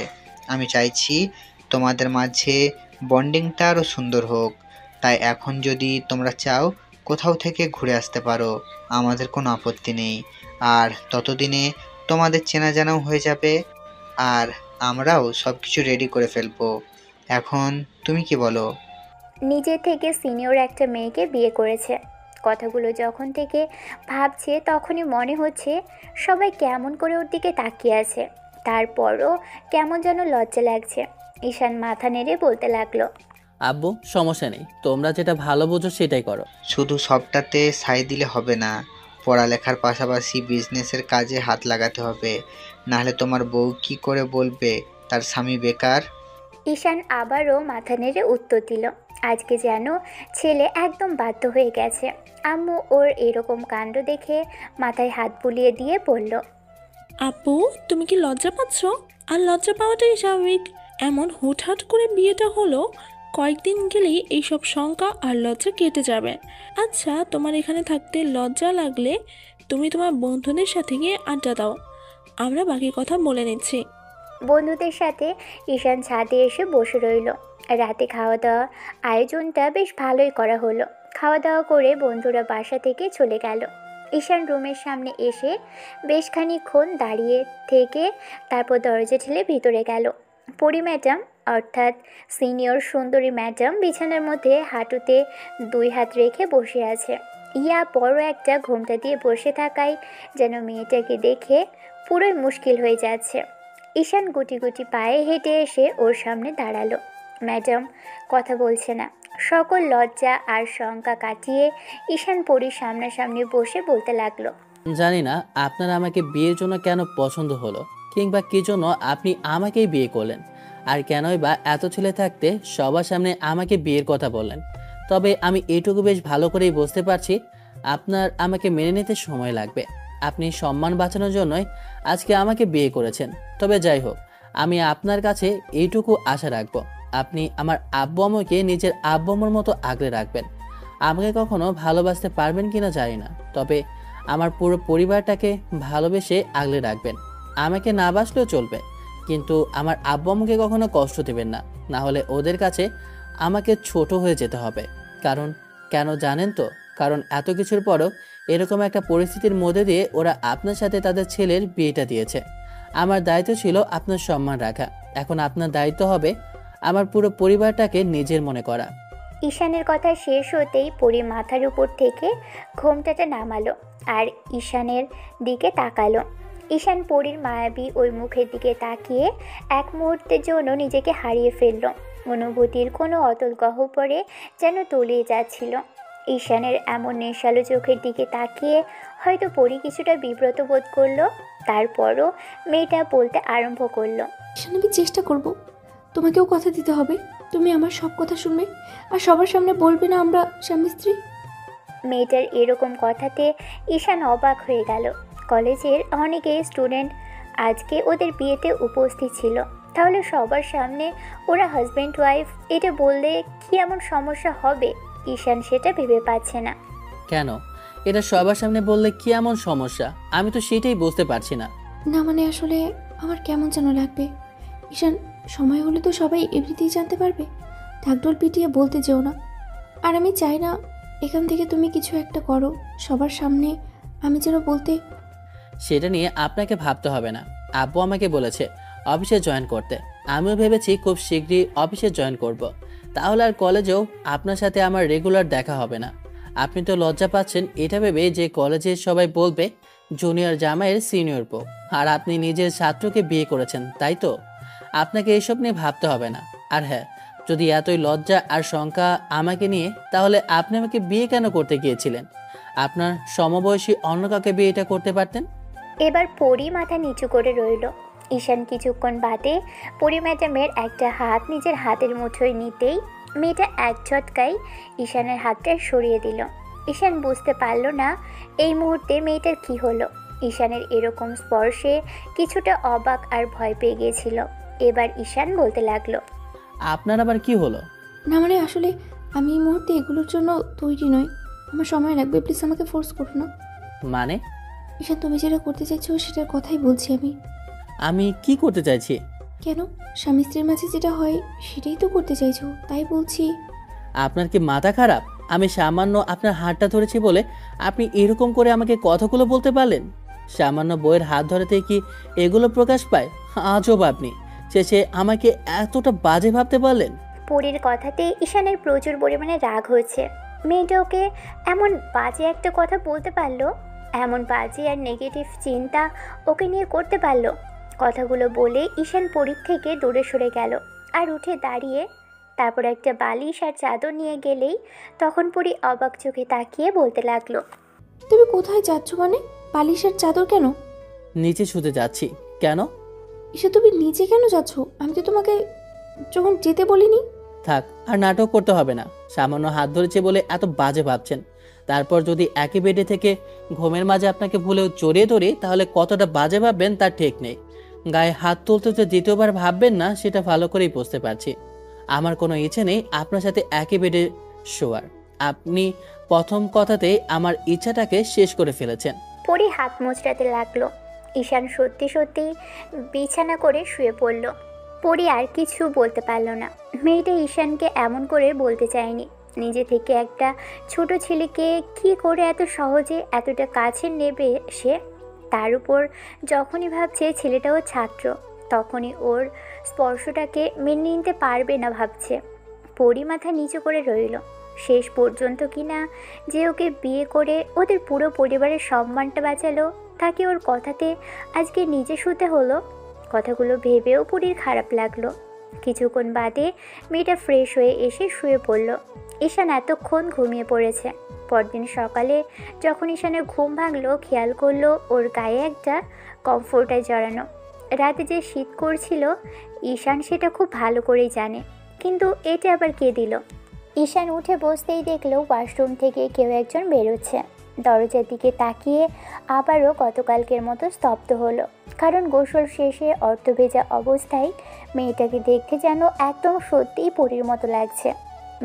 আমি চাইছি তোমাদের মাঝে বন্ডিংটা আরও সুন্দর হোক, তাই এখন যদি তোমরা চাও কোথাও থেকে ঘুরে আসতে পারো, আমাদের কোনো আপত্তি নেই। আর ততদিনে তোমাদের চেনা জানাও হয়ে যাবে, আর আমরাও সব কিছু রেডি করে ফেলবো। এখন তুমি কি বলো? নিজে থেকে সিনিয়র একটা মেয়েকে বিয়ে করেছে। কথাগুলো যখন থেকে ভাবছে তখনই মনে হচ্ছে সবাই কেমন করে ওর দিকে তাকিয়ে আছে। তারপরও কেমন যেন লজ্জা লাগছে। ঈশান মাথা নেড়ে বলতে লাগলো, আব্বু সমস্যা নেই, তোমরা যেটা ভালো বোঝো সেটাই করো। শুধু সবটাতে সাই দিলে হবে না, পড়ালেখার পাশাপাশি বিজনেসের কাজে হাত লাগাতে হবে, নাহলে তোমার বউ কি করে বলবে তার স্বামী বেকার। ঈশান আবারও মাথা নেড়ে উত্তর দিল। আজকে যেন ছেলে একদম বাধ্য হয়ে গেছে। আম্মু ওর এরকম কাণ্ড দেখে মাথায় হাত বুলিয়ে দিয়ে বলল, আপু তুমি কি লজ্জা পাচ্ছ? আর লজ্জা পাওয়াটাই স্বাভাবিক। এমন হুটহাট করে বিয়েটা হলো, কয়েকদিন গেলেই এইসব শঙ্কা আর লজ্জা কেটে যাবে। আচ্ছা, তোমার এখানে থাকতে লজ্জা লাগলে তুমি তোমার বন্ধুদের সাথে গিয়ে আড্ডা দাও, আমরা বাকি কথা বলে নিচ্ছি। বন্ধুদের সাথে ঈশান ছাদে এসে বসে রইল। রাতে খাওয়া দাওয়া আয়োজনটা বেশ ভালোই করা হলো। খাওয়া দাওয়া করে বন্ধুরা বাসা থেকে চলে গেল। ঈশান রুমের সামনে এসে বেশ খানিকক্ষণ দাঁড়িয়ে থেকে তারপর দরজা ঠেলে ভিতরে গেল। পরি ম্যাডাম অর্থাৎ সিনিয়র সুন্দরী ম্যাডাম বিছানার মধ্যে হাঁটুতে 2 হাত রেখে বসে আছে। ইয়া বড় একটা ঘোমটা দিয়ে বসে থাকায় যেন মেয়েটাকে দেখে পুরোই মুশকিল হয়ে যাচ্ছে। ঈশান গুটি গুটি পায়ে হেঁটে এসে ওর সামনে দাঁড়ালো। ম্যাডাম কথা বলছে না। সকল লজ্জা আর শঙ্কা কাটিয়ে ঈশান পরীর সামনাসামনি বসে বলতে লাগলো, জানি না আপনার আমাকে বিয়ের জন্য কেন পছন্দ হলো, কিংবা কি জন্য আপনি আমাকেই বিয়ে করলেন, আর কেনই বা এত ছেলে থাকতে সবার সামনে আমাকে বিয়ের কথা বললেন। তবে আমি এইটুকু বেশ ভালো করেই বুঝতে পারছি আপনার আমাকে মেনে নিতে সময় লাগবে। আপনি সম্মান বাঁচানোর জন্যই আজকে আমাকে বিয়ে করেছেন। তবে যাই হোক, আমি আপনার কাছে এইটুকু আশা রাখবো, আপনি আমার আব্বু আম্মুকে নিজের আব্বু আম্মুর মতো আগলে রাখবেন। আমাকে কখনো ভালোবাসতে পারবেন কিনা জানি না, তবে আমার পুরো পরিবারটাকে ভালোবেসে আগলে রাখবেন। আমাকে না বাসলেও চলবে, কিন্তু আমার আব্বু আম্মুকে কখনো কষ্ট দেবেন না, না হলে ওদের কাছে আমাকে ছোট হয়ে যেতে হবে। কারণ কেন জানেন তো? কারণ এত কিছুর পরও এরকম একটা পরিস্থিতির মধ্যে দিয়ে ওরা আপনার সাথে তাদের ছেলের বিয়েটা দিয়েছে। আমার দায়িত্ব ছিল আপনার সম্মান রাখা, এখন আপনার দায়িত্ব হবে আমার পুরো পরিবারটাকে নিজের মনে করা। ঈশানের কথা শেষ হতেই পরি মাথার উপর থেকে ঘোমটাটা নামালো আর ঈশানের দিকে তাকালো। ঈশান পরীর মায়াবী ওই মুখের দিকে তাকিয়ে এক মুহূর্তের জন্য নিজেকে হারিয়ে ফেলল। অনুভূতির কোনো অতল গহ্বরে যেন তলিয়ে যাচ্ছিল। ঈশানের এমন নেশালো চোখের দিকে তাকিয়ে হয়তো পরী কিছুটা বিব্রত বোধ করলো। তারপরও মেয়েটা বলতে আরম্ভ করলো। ঈশান, আমি চেষ্টা করব। তোমাকেও কথা দিতে হবে, তুমি আমার সব কথা শুনবে আর সবার সামনে বলবে না আমরা স্বামী স্ত্রী। মেয়েটার এরকম কথাতে ঈশান অবাক হয়ে গেল। কলেজের অনেকেই স্টুডেন্ট আজকে ওদের বিয়েতে উপস্থিত ছিল, তাহলে সবার সামনে ওরা হাজব্যান্ড ওয়াইফ, এটা বললে কি এমন সমস্যা হবে? ঈশান সেটা ভেবে পাচ্ছে না। কেন এটা সবার সামনে বললে কি এমন সমস্যা? আমি তো সেটাই বুঝতে পারছি না। না মানে আসলে আমার কেমন যেন লাগবে। ঈশান, সময় হলে তো সবাই এমনিতেই জানতে পারবে, ঢাকঢোল পিটিয়ে বলতে যেও না। আর আমি চাই না এখান থেকে তুমি কিছু একটা করো সবার সামনে, আমি যেন বলতে। সেটা নিয়ে আপনাকে ভাবতে হবে না। আব্বু আমাকে বলেছে অফিসে জয়েন করতে। আমিও ভেবেছি খুব শীঘ্রই অফিসে জয়েন করব। তাহলে আর কলেজেও আপনার সাথে আমার রেগুলার দেখা হবে না। আপনি তো লজ্জা পাচ্ছেন এটা ভেবে যে কলেজের সবাই বলবে জুনিয়র জামাইয়ের সিনিয়র বউ, আর আপনি নিজের ছাত্রকে বিয়ে করেছেন, তাই তো? আপনাকে এসব নিয়ে ভাবতে হবে না। আর হ্যাঁ, যদি এতই লজ্জা আর শঙ্কা আমাকে নিয়ে, তাহলে আপনি আমাকে বিয়ে কেন করতে গিয়েছিলেন? আপনার সমবয়সী অন্য কাউকে বিয়েটা করতে পারতেন। এবার পরী মাথা নিচু করে রইল। ঈশান কিছুক্ষণ বাদে পরী ম্যাডামের একটা হাত নিজের হাতের মুঠোয় নিতেই মেয়েটা এক ঝটকায় ঈশানের হাতটা সরিয়ে দিল। ঈশান বুঝতে পারল না এই মুহূর্তে মেয়েটার কি হলো। ঈশানের এরকম স্পর্শে কিছুটা অবাক আর ভয় পেয়ে গিয়েছিল। এবার ঈশান বলতে লাগলো। আপনার আবার কি হলো? না মানে আসলে আমি এই মুহূর্তে এগুলোর জন্য তৈরি নই, আমার সময় লাগবে, প্লিজ আমাকে ফোর্স করো না। মানে? ঈশান, তুমি যেটা করতে চাইছো সেটার কথাই বলছি আমি। আমি কি করতে চাইছি? কেন, স্বামী স্ত্রীর মাঝে যেটা হয় সেটাই তো করতে চাইছো, তাই বলছি। আপনার কি মাথা খারাপ? আমি সামান্য আপনার হাতটা ধরেছি বলে আপনি এরকম করে আমাকে কথাগুলো বলতে পারলেন? সামান্য বইয়ের হাত ধরাতে কি এগুলো প্রকাশ পায়? আজব আপনি, শেষে আমাকে এতটা বাজে ভাবতে পারলেন। পরীর কথাতে ঈশানের প্রচুর পরিমাণে রাগ হয়েছে। মেয়েটা ওকে এমন বাজে একটা কথা বলতে পারলো, এমন বাজে আর নেগেটিভ চিন্তা ওকে নিয়ে করতে পারলো। কথাগুলো বলে ঈশান পরীর থেকে দূরে সরে গেল আর উঠে দাঁড়িয়ে তারপর একটা বালিশ আর চাদর নিয়ে গেলেই তখন পরী অবাক চোখে তাকিয়ে বলতে লাগলো। তুমি কোথায় যাচ্ছ? মানে বালিশের চাদর কেন? নিচে শুতে যাচ্ছি। কেন? ঈশা, তুমি নিচে কেন যাচ্ছ? আমি তো তোমাকে যখন যেতে বলিনি। থাক, আর নাটক করতে হবে না। সামান্য হাত ধরেছে বলে এত বাজে ভাবছেন। তারপর যদি একই বেডে থেকে ঘুমের মাঝে আপনাকে ভুলেও জড়িয়ে ধরি, তাহলে কতটা বাজে ভাববেন তার ঠিক নেই। গায়ে হাত তুলতে তো দ্বিতীয়বার ভাববেন না, সেটা ভালো করেই বুঝতে পারছি। আমার কোনো ইচ্ছে নেই আপনার সাথে একই বেডে শোয়ার। আপনি প্রথম কথাতেই আমার ইচ্ছাটাকে শেষ করে ফেলেছেন। পরী হাত মোচড়াতে লাগলো। ঈশান সত্যি সত্যি বিছানা করে শুয়ে পড়ল। পরী আর কিছু বলতে পারল না। মেয়েটা ঈশানকে এমন করে বলতে চায়নি। নিজে থেকে একটা ছোট ছেলেকে কি করে এত সহজে এতটা কাছে নেবে সে? তার উপর যখনই ভাবছে ছেলেটাও ছাত্র, তখনই ওর স্পর্শটাকে মেনে নিতে পারবে না ভাবছে। পরী মাথা নিচু করে রইল। শেষ পর্যন্ত কিনা যে ওকে বিয়ে করে ওদের পুরো পরিবারের সম্মানটা বাঁচালো, তাকে ওর কথাতে আজকে নিজে শুতে হলো। কথাগুলো ভেবেও পরীর খারাপ লাগলো। কিছুক্ষণ বাদে মেয়েটা ফ্রেশ হয়ে এসে শুয়ে পড়ল। ঈশান এতক্ষণ ঘুমিয়ে পড়েছে। পরদিন সকালে যখন ঈশানের ঘুম ভাঙলো, খেয়াল করলো ওর গায়ে একটা কমফোর্টার জড়ানো। রাতে যে শীত করছিল ঈশান সেটা খুব ভালো করেই জানে, কিন্তু এটা আবার কে দিল? ঈশান উঠে বসতেই দেখলো ওয়াশরুম থেকে কেউ একজন বেরোচ্ছে। দরজার দিকে তাকিয়ে আবারও গতকালকের মতো স্তব্ধ হলো, কারণ গোসল শেষে অর্ধভেজা অবস্থায় মেয়েটাকে দেখতে যেন একদম সত্যিই পরীর মতো লাগছে।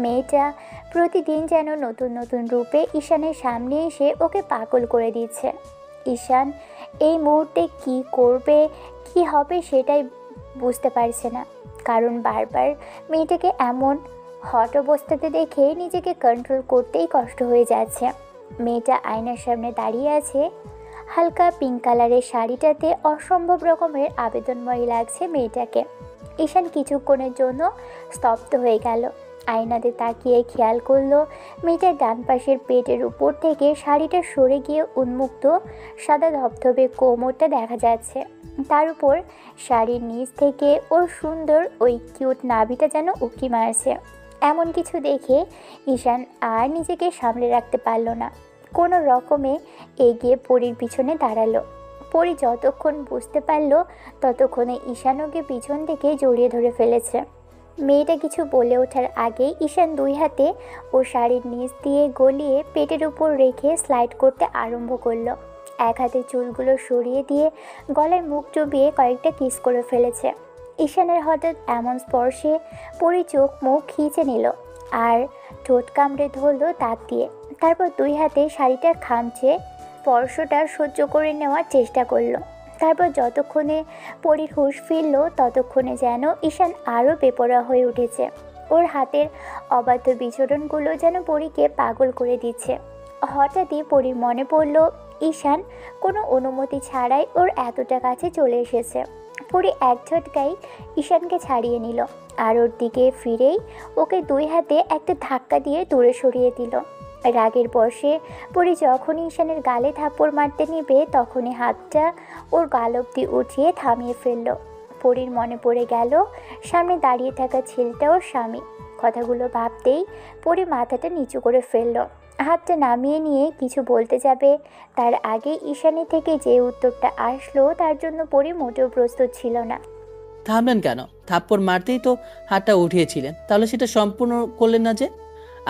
মেয়েটা প্রতিদিন যেন নতুন নতুন রূপে ঈশানের সামনে এসে ওকে পাগল করে দিচ্ছে। ঈশান এই মুহূর্তে কি করবে, কি হবে সেটাই বুঝতে পারছে না, কারণ বারবার মেয়েটাকে এমন হট অবস্থাতে দেখে নিজেকে কন্ট্রোল করতেই কষ্ট হয়ে যাচ্ছে। মেয়েটা আয়নার সামনে দাঁড়িয়ে আছে। হালকা পিঙ্ক কালারের শাড়িটাতে অসম্ভব রকমের আবেদনময়ী লাগছে মেয়েটাকে। ঈশান কিছুক্ষণের জন্য স্তব্ধ হয়ে গেল। আয়নাতে তাকিয়ে খেয়াল করলো মেয়েটার ডান পাশের পেটের উপর থেকে শাড়িটা সরে গিয়ে উন্মুক্ত সাদা ধবধবে কোমরটা দেখা যাচ্ছে। তার উপর শাড়ির নিচ থেকে ওর সুন্দর ওই কিউট নাভিটা যেন উঁকি মারছে। এমন কিছু দেখে ঈশান আর নিজেকে সামলে রাখতে পারল না, কোনো রকমে এগিয়ে পরীর পিছনে দাঁড়ালো। পরী যতক্ষণ বুঝতে পারল ততক্ষণে ঈশান ওকে পিছন থেকে জড়িয়ে ধরে ফেলেছে। মেয়েটা কিছু বলে ওঠার আগেই ঈশান দুই হাতে ও শাড়ির নিচ দিয়ে গলিয়ে পেটের উপর রেখে স্লাইড করতে আরম্ভ করলো। এক হাতে চুলগুলো সরিয়ে দিয়ে গলায় মুখ ডুবিয়ে কয়েকটা কিস করে ফেলেছে। ঈশানের হঠাৎ এমন স্পর্শে পরী চোখ মুখ খিঁচে নিল আর ঠোঁট কামড়ে ধরলো দাঁত দিয়ে। তারপর দুই হাতে শাড়িটা খামচে স্পর্শটা সহ্য করে নেওয়ার চেষ্টা করলো। তারপর যতক্ষণে পরীর হুঁশ ফিরল ততক্ষণে যেন ঈশান আরও বেপরোয়া হয়ে উঠেছে। ওর হাতের অবাধ্য বিচরণগুলো যেন পরীকে পাগল করে দিচ্ছে। হঠাৎই পরীর মনে পড়ল ঈশান কোনো অনুমতি ছাড়াই ওর এতটা কাছে চলে এসেছে। পরী এক ঝটকায় ঈশানকে ছাড়িয়ে নিল আর ওর দিকে ফিরেই ওকে দুই হাতে একটা ধাক্কা দিয়ে দূরে সরিয়ে দিল। রাগের বশে পরী যখনই ঈশানের গালে থাপ্পড় মারতে নেবে তখনই হাতটা ওর গাল অবধি উঠিয়ে থামিয়ে ফেলল। পরীর মনে পড়ে গেল সামনে দাঁড়িয়ে থাকা ছেলেটা ওর স্বামী। কথাগুলো ভাবতেই পরী মাথাটা নিচু করে ফেলল। হাতটা নামিয়ে নিয়ে কিছু বলতে যাবে তার আগে ঈশানের থেকে যে উত্তরটা আসলো তার জন্য পরী মোটেও প্রস্তুত ছিল না। থামলেন কেন? থাপ্পড় মারতেই তো হাতটা উঠিয়েছিলেন, তাহলে সেটা সম্পূর্ণ করলেন না যে?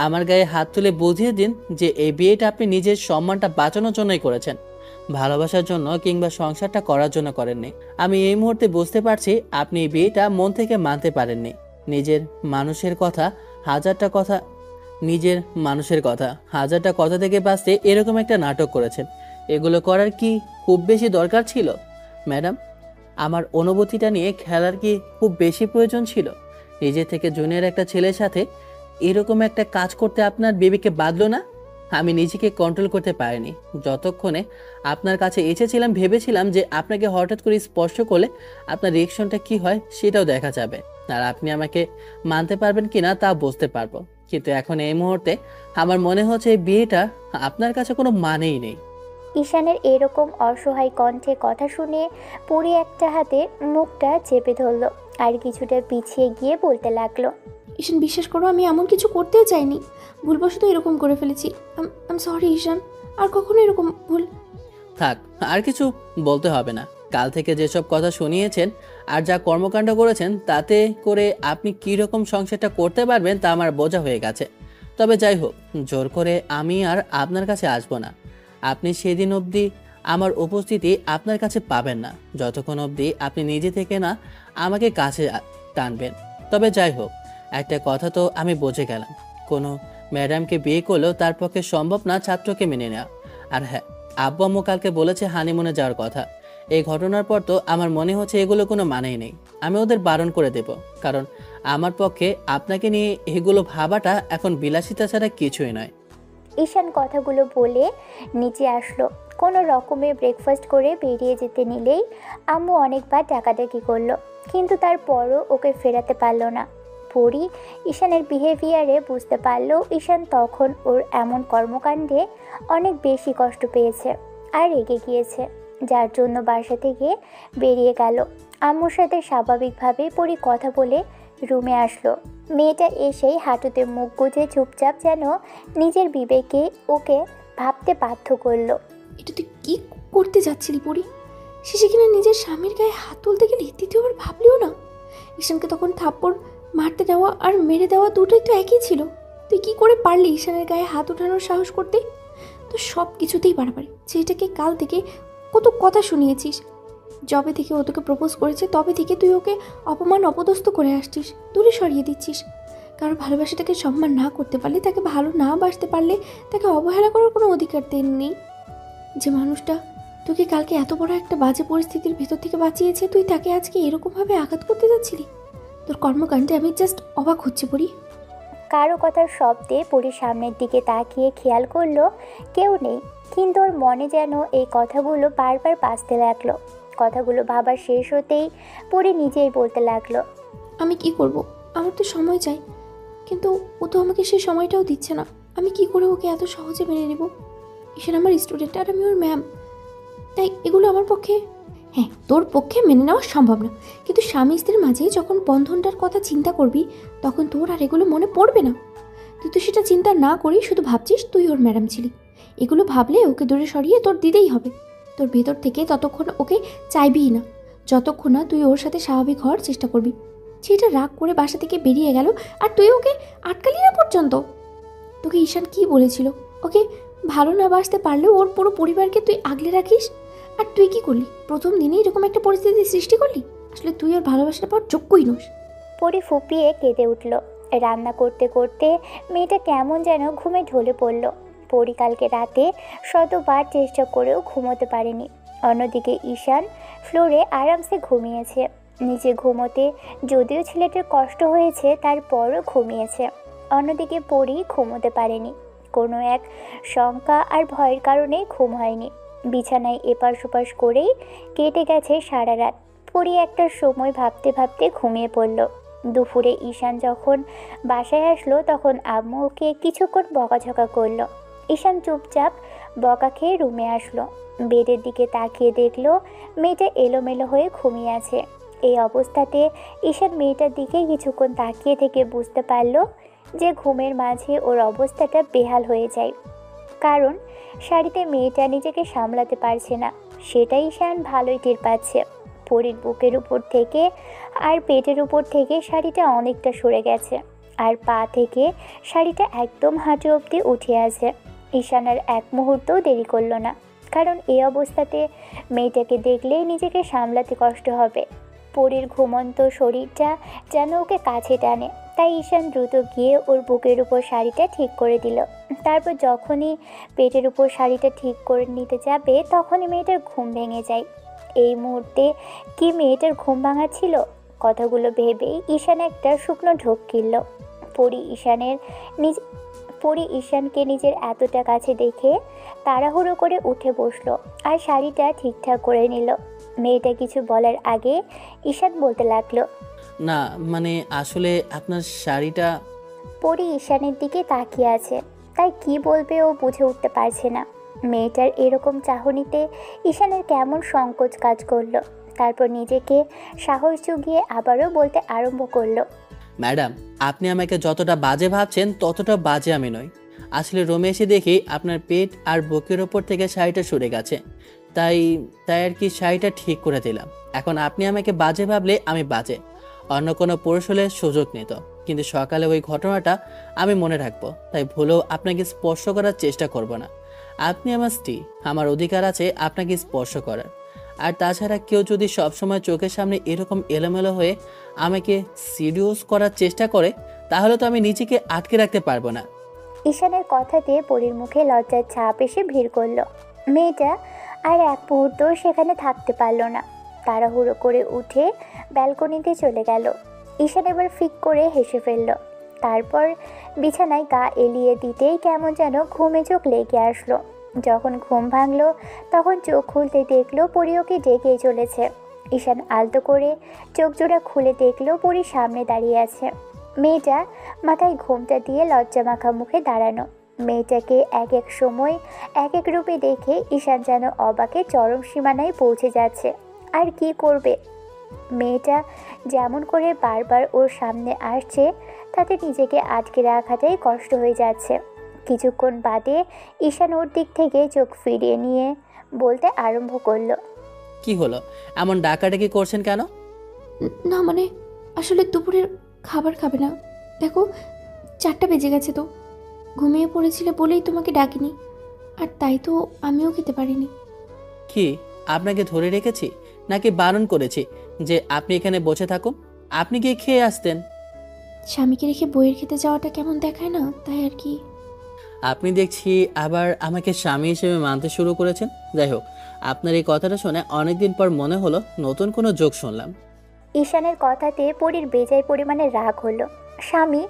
আমার গায়ে হাত তুলে বুঝিয়ে দিন যে এই বিয়েটা আপনি নিজের সম্মানটা বাঁচানোর জন্যই করেছেন, ভালোবাসার জন্য কিংবা সংসারটা করার জন্য করেননি। আমি এই মুহূর্তে বুঝতে পারছি আপনি এই বিয়েটা মন থেকে মানতে পারেননি। নিজের মানুষের কথা হাজারটা কথা হাজারটা কথা থেকে বাঁচতে এরকম একটা নাটক করেছেন। এগুলো করার কি খুব বেশি দরকার ছিল ম্যাডাম? আমার অনুভূতিটা নিয়ে খেলার কি খুব বেশি প্রয়োজন ছিল? নিজে থেকে জুনিয়র একটা ছেলের সাথে এরকম একটা কাজ করতে আপনার বিবেকে বাঁধলো না? আমি নিজেকে কন্ট্রোল করতে পারিনি। যতক্ষণে আপনার কাছে এসেছিলাম ভেবেছিলাম যে আপনাকে হঠাৎ করে স্পর্শ করলে আপনার রিয়েকশনটা কি হয় সেটাও দেখা যাবে, আর আপনি আমাকে মানতে পারবেন কিনা তা বুঝতে পারবো। কিন্তু এখন এই মুহূর্তে আমার মনে হচ্ছে এই বিয়েটা আপনার কাছে কোনো মানেই নেই। ঈশানের এরকম অসহায় কণ্ঠে কথা শুনে পরী একটা হাতে মুখটা চেপে ধরল আর কিছুটা পিছিয়ে গিয়ে বলতে লাগলো, ঈশান বিশ্বাস করো, আমি এমন কিছু করতেও চাইনি, ভুলবশত এরকম করে ফেলেছি। আম সরি ঈশান, আর কখনো এরকম ভুল। থাক, আর কিছু বলতে হবে না। কাল থেকে যেসব কথা শুনিয়েছেন আর যা কর্মকাণ্ড করেছেন তাতে করে আপনি কী রকম সংসারটা করতে পারবেন তা আমার বোঝা হয়ে গেছে। তবে যাই হোক, জোর করে আমি আর আপনার কাছে আসবো না। আপনি সেদিন অবধি আমার উপস্থিতি আপনার কাছে পাবেন না, যতক্ষণ অবধি আপনি নিজে থেকে না আমাকে কাছে টানবেন। তবে যাই হোক, একটা কথা তো আমি বুঝে গেলাম, কোনো ম্যাডামকে বিয়ে করলেও তার পক্ষে সম্ভব না ছাত্রকে মেনে নেওয়া। আর হ্যাঁ, আব্বু আম্মু কালকে বলেছে হানিমুনে যাওয়ার কথা। এই ঘটনার পর তো আমার মনে হচ্ছে এগুলো কোনো মানেই নেই। আমি ওদের বারণ করে দেব, কারণ আমার পক্ষে আপনাকে নিয়ে এগুলো ভাবাটা এখন বিলাসিতা ছাড়া কিছুই নয়। ঈশান কথাগুলো বলে নিচে আসলো। কোনো রকমে ব্রেকফাস্ট করে বেরিয়ে যেতে নিলেই আম্মু অনেকবার ডাকাডাকি করলো, কিন্তু তারপরও ওকে ফেরাতে পারলো না। পরী ঈশানের বিহেভিয়ারে বুঝতে পারলো ঈশান তখন ওর এমন কর্মকাণ্ডে অনেক বেশি কষ্ট পেয়েছে আর রেগে গিয়েছে, যার জন্য বাসা থেকে বেরিয়ে গেল। আম্মুর সাথে স্বাভাবিকভাবে পরী কথা বলে রুমে আসলো। মেয়েটা এসেই হাঁটুতে মুখ গুজে চুপচাপ যেন নিজের বিবেকে ওকে ভাবতে বাধ্য করলো। এটা তুই কি করতে যাচ্ছিলি পরি? শেষে কিনা নিজের স্বামীর গায়ে হাত তুলতে গেলে দ্বিতীয়বার ভাবলিও না? ঈশানকে তখন থাপ্পড় মারতে দেওয়া আর মেরে দেওয়া দুটোই তো একই ছিল। তুই কি করে পারলি ঈশানের গায়ে হাত ওঠানোর সাহস করতে? তো সব কিছুতেই বাড়াবাড়ি। যেটাকে কাল থেকে কত কথা শুনিয়েছিস, যবে থেকে ও তোকে প্রপোজ করেছে তবে থেকে তুই ওকে অপমান অপদস্থ করে আসছিস, দূরে সরিয়ে দিচ্ছিস। কারো ভালোবাসাটাকে সম্মান না করতে পারলে, তাকে ভালো না বাসতে পারলে তাকে অবহেলা করার কোনো অধিকার নেই। যে মানুষটা তোকে কালকে এত বড় একটা বাজে পরিস্থিতির ভেতর থেকে বাঁচিয়েছে, তুই তাকে আজকে এরকমভাবে আঘাত করতে যাচ্ছিলি? তোর কর্মকাণ্ডে আমি জাস্ট অবাক হচ্ছে পড়ি। কারো কথার শব্দে পরীর সামনের দিকে তাকিয়ে খেয়াল করলো কেউ নেই, কিন্তু ওর মনে যেন এই কথাগুলো বারবার বাজতে লাগলো। কথাগুলো ভাবার শেষ হতেই পরী নিজেই বলতে লাগলো, আমি কি করব? আমার তো সময় চাই। কিন্তু ও তো আমাকে সেই সময়টাও দিচ্ছে না। আমি কি করে ওকে এত সহজে মেনে নেব? ঈশান আমার স্টুডেন্ট আর আমি ওর ম্যাম, তাই এগুলো আমার পক্ষে, হ্যাঁ তোর পক্ষে মেনে নেওয়া সম্ভব না, কিন্তু স্বামী স্ত্রীর মাঝে যখন বন্ধনটার কথা চিন্তা করবি তখন তোর আর এগুলো মনে পড়বে না। তুই তো সেটা চিন্তা না করেই শুধু ভাবছিস তুই ওর ম্যাডাম ছিলি। এগুলো ভাবলে ওকে দূরে সরিয়ে তোর দিতেই হবে। তোর ভেতর থেকে ততক্ষণ ওকে চাইবিই না যতক্ষণ না তুই ওর সাথে স্বাভাবিক হওয়ার চেষ্টা করবি। সেটা রাগ করে বাসা থেকে বেরিয়ে গেল আর তুই ওকে আটকালি না পর্যন্ত। তোকে ঈশান কি বলেছিল? ওকে ভালো না বাসতে পারলেও ওর পুরো পরিবারকে তুই আগলে রাখিস, আর তুই কি করলি? প্রথম দিনেই এরকম একটা পরিস্থিতি সৃষ্টি করলি। আসলে তুই ওর ভালোবাসাটা পাওয়ার যোগ্যই নস। পরি ফুপিয়ে কেঁদে উঠল। রান্না করতে করতে মেয়েটা কেমন যেন ঘুমে ঢলে পড়ল। পরি কালকে রাতে শতবার চেষ্টা করেও ঘুমোতে পারেনি। অন্যদিকে ঈশান ফ্লোরে আরামসে ঘুমিয়েছে। নিচে ঘুমোতে যদিও ছেলেটার কষ্ট হয়েছে তারপরও ঘুমিয়েছে। অন্যদিকে পরি ঘুমোতে পারেনি। কোনো এক শঙ্কা আর ভয়ের কারণে ঘুম হয়নি। বিছানায় এপাশ ওপাশ করেই কেটে গেছে সারা রাত। পরি একটা সময় ভাবতে ভাবতে ঘুমিয়ে পড়ল। দুপুরে ঈশান যখন বাসায় আসলো তখন আম্মু ওকে কিছুক্ষণ বকাঝকা করলো। ঈশান চুপচাপ বকা খেয়ে রুমে আসলো। বেডের দিকে তাকিয়ে দেখলো মেয়েটা এলোমেলো হয়ে ঘুমিয়ে আছে। এই অবস্থাতে ঈশান মেয়েটার দিকে কিছুক্ষণ তাকিয়ে থেকে বুঝতে পারলো যে ঘুমের মাঝে ওর অবস্থাটা বেহাল হয়ে যায়, কারণ শাড়িতে মেয়েটা নিজেকে সামলাতে পারছে না। সেটাই ঈশান ভালোই টের পাচ্ছে। পরির বুকের উপর থেকে আর পেটের উপর থেকে শাড়িটা অনেকটা সরে গেছে, আর পা থেকে শাড়িটা একদম হাঁটু অবধি উঠে আছে। ঈশান আর এক মুহূর্তও দেরি করলো না, কারণ এই অবস্থাতে মেয়েটাকে দেখলেই নিজেকে সামলাতে কষ্ট হবে। পরির ঘুমন্ত শরীরটা যেন ওকে কাছে টানে, তাই ঈশান দ্রুত গিয়ে ওর বুকের উপর শাড়িটা ঠিক করে দিল। তারপর যখনই পেটের উপর শাড়িটা ঠিক করে নিতে যাবে তখনই মেয়েটার ঘুম ভেঙে যায়। এই মুহূর্তে কি মেয়েটার ঘুম ভাঙা ছিল? কথাগুলো ভেবেই ঈশান একটা শুকনো ঢোক গিলল। পরি ঈশানকে নিজের এতটা কাছে দেখে তাড়াহুড়ো করে উঠে বসলো আর শাড়িটা ঠিকঠাক করে নিল। মেয়েটা কিছু বলার আগে ঈশান বলতে লাগলো, না মানে আসলে আপনার শাড়িটা। পরি ঈশানের দিকে তাকিয়ে আছে, তাই কি বলবে ও বুঝে উঠতে পারছে না। মেয়েটার এরকম চাহনিতে ঈশানের কেমন সংকোচ কাজ করলো। তারপর নিজেকে সাহস জুগিয়ে আবারও বলতে আরম্ভ করলো, ম্যাডাম, আপনি আমাকে যতটা বাজে ভাবছেন ততটা বাজে আমি নই। আসলে রুমে এসে দেখি আপনার পেট আর বুকের ওপর থেকে শাড়িটা সরে গেছে, তাই তাই আর কি শাড়িটা ঠিক করে দিলাম। এখন আপনি আমাকে বাজে ভাবলে আমি বাজে, অন্য কোনো পুরুষ হলে সুযোগ নিত, কিন্তু সকালে ওই ঘটনাটা আমি মনে রাখবো, তাই ভুলেও আপনাকে স্পর্শ করার চেষ্টা করব না। আপনি আমার স্ত্রী, আমার অধিকার আছে আপনাকে স্পর্শ করার। আর তাছাড়া কেউ যদি সবসময় চোখের সামনে এরকম এলোমেলো হয়ে আমাকে সিডিউস করার চেষ্টা করে তাহলে তো আমি নিজেকে আটকে রাখতে পারবো না। ঈশানের কথাতে পরির মুখে লজ্জার ছাপ এসে ভিড় করলো। মেয়েটা আর এক মুহূর্ত সেখানে থাকতে পারল না। তাড়াহুড়ো করে উঠে ব্যালকনিতে চলে গেল। ঈশান এবার ফিক করে হেসে ফেলল। তারপর বিছানায় গা এলিয়ে দিতেই কেমন যেন ঘুমে চোখ লেগে আসলো। যখন ঘুম ভাঙলো তখন চোখ খুলতে দেখলো পরি ওকে ডেকেই চলেছে। ঈশান আলতো করে চোখ জোড়া খুলে দেখলো পরি সামনে দাঁড়িয়ে আছে। মেয়েটা মাথায় ঘোমটা দিয়ে লজ্জা মাখা মুখে দাঁড়ানো। মেয়েটাকে এক এক সময় এক এক রূপে দেখে ঈশান যেন অবাকে চরম সীমানায় পৌঁছে যাচ্ছে। আর কি করবে? মেয়েটা যেমন করে বারবার ওর সামনে আসছে তাতে নিজেকে আটকে রাখাটাই কষ্ট হয়ে যাচ্ছে। কিছুক্ষণ বাদে ঈশান ওর দিক থেকে চোখ ফিরিয়ে নিয়ে বলতে আরম্ভ করলো, কি হলো, এমন ডাকাডাকি করছেন কেন? না মানে আসলে দুপুরের খাবার খাবে না। দেখো 4টা বেজে গেছে, তো ঘুমিয়ে পড়েছিলে বলেই তোমাকে ডাকিনি, আর তাই তো আমিও খেতে পারিনি। কি আপনাকে ধরে রেখেছি নাকি বারণ করেছি যে আপনি এখানে বসে থাকুন? আপনি গিয়ে খেয়ে আসতেন। স্বামীকে রেখে বইয়ের খেতে যাওয়াটা কেমন দেখায় না, তাই আর কি। আপনি দেখছি আবার আমাকে স্বামী হিসেবে মানতে শুরু করেছেন। যাই হোক, আপনার এই কথাটা শুনে অনেকদিন পর মনে হলো নতুন কোনো যোগ শুনলাম। ঈশানের কথাতে পরির বেজায় পরিমাণে রাগ হলো। স্বামী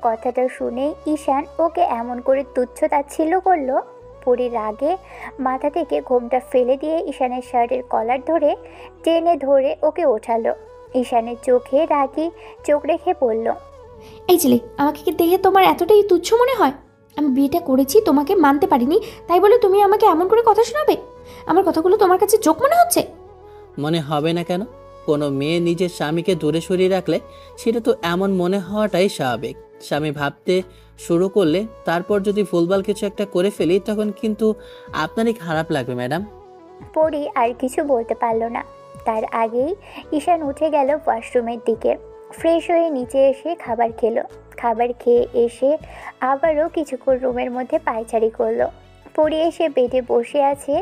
কথাটা শুনে ঈশান ওকে এমন করে তুচ্ছ তাচ্ছিল্য করলো। পরির রাগে মাথা থেকে ঘোমটা ফেলে দিয়ে ঈশানের শার্টের কলার ধরে টেনে ধরে ওকে ওঠালো। ঈশানের চোখে রাগী চোখ রেখে বলল, এই ছেলে, আমাকে কি দেখে তোমার এতটাই তুচ্ছ মনে হয়? আমি বিয়েটা করেছি, তোমাকে মানতে পারিনি, তাই বলে তুমি আমাকে এমন করে কথা শোনাবে? আমার কথাগুলো তোমার কাছে জোক মনে হচ্ছে? মনে হবে না কেন? কোনো মেয়ে নিজের স্বামীকে দূরে সরিয়ে রাখলে সেটা তো এমন মনে হওয়াটাই স্বাভাবিক। স্বামী ভাবতে শুরু করলে তারপর যদি ভুলভাল কিছু একটা করে ফেলি তখন কিন্তু আপনারই খারাপ লাগবে ম্যাডাম। পরি আর কিছু বলতে পারল না। তার আগেই ঈশান উঠে গেল ওয়াশরুমের দিকে। ফ্রেশ হয়ে নিচে এসে খাবার খেলো। খাবার খেয়ে এসে আবারও কিছুক্ষণ রুমের মধ্যে পায়চারি করলো। পরি এসে বেডে বসে আছে,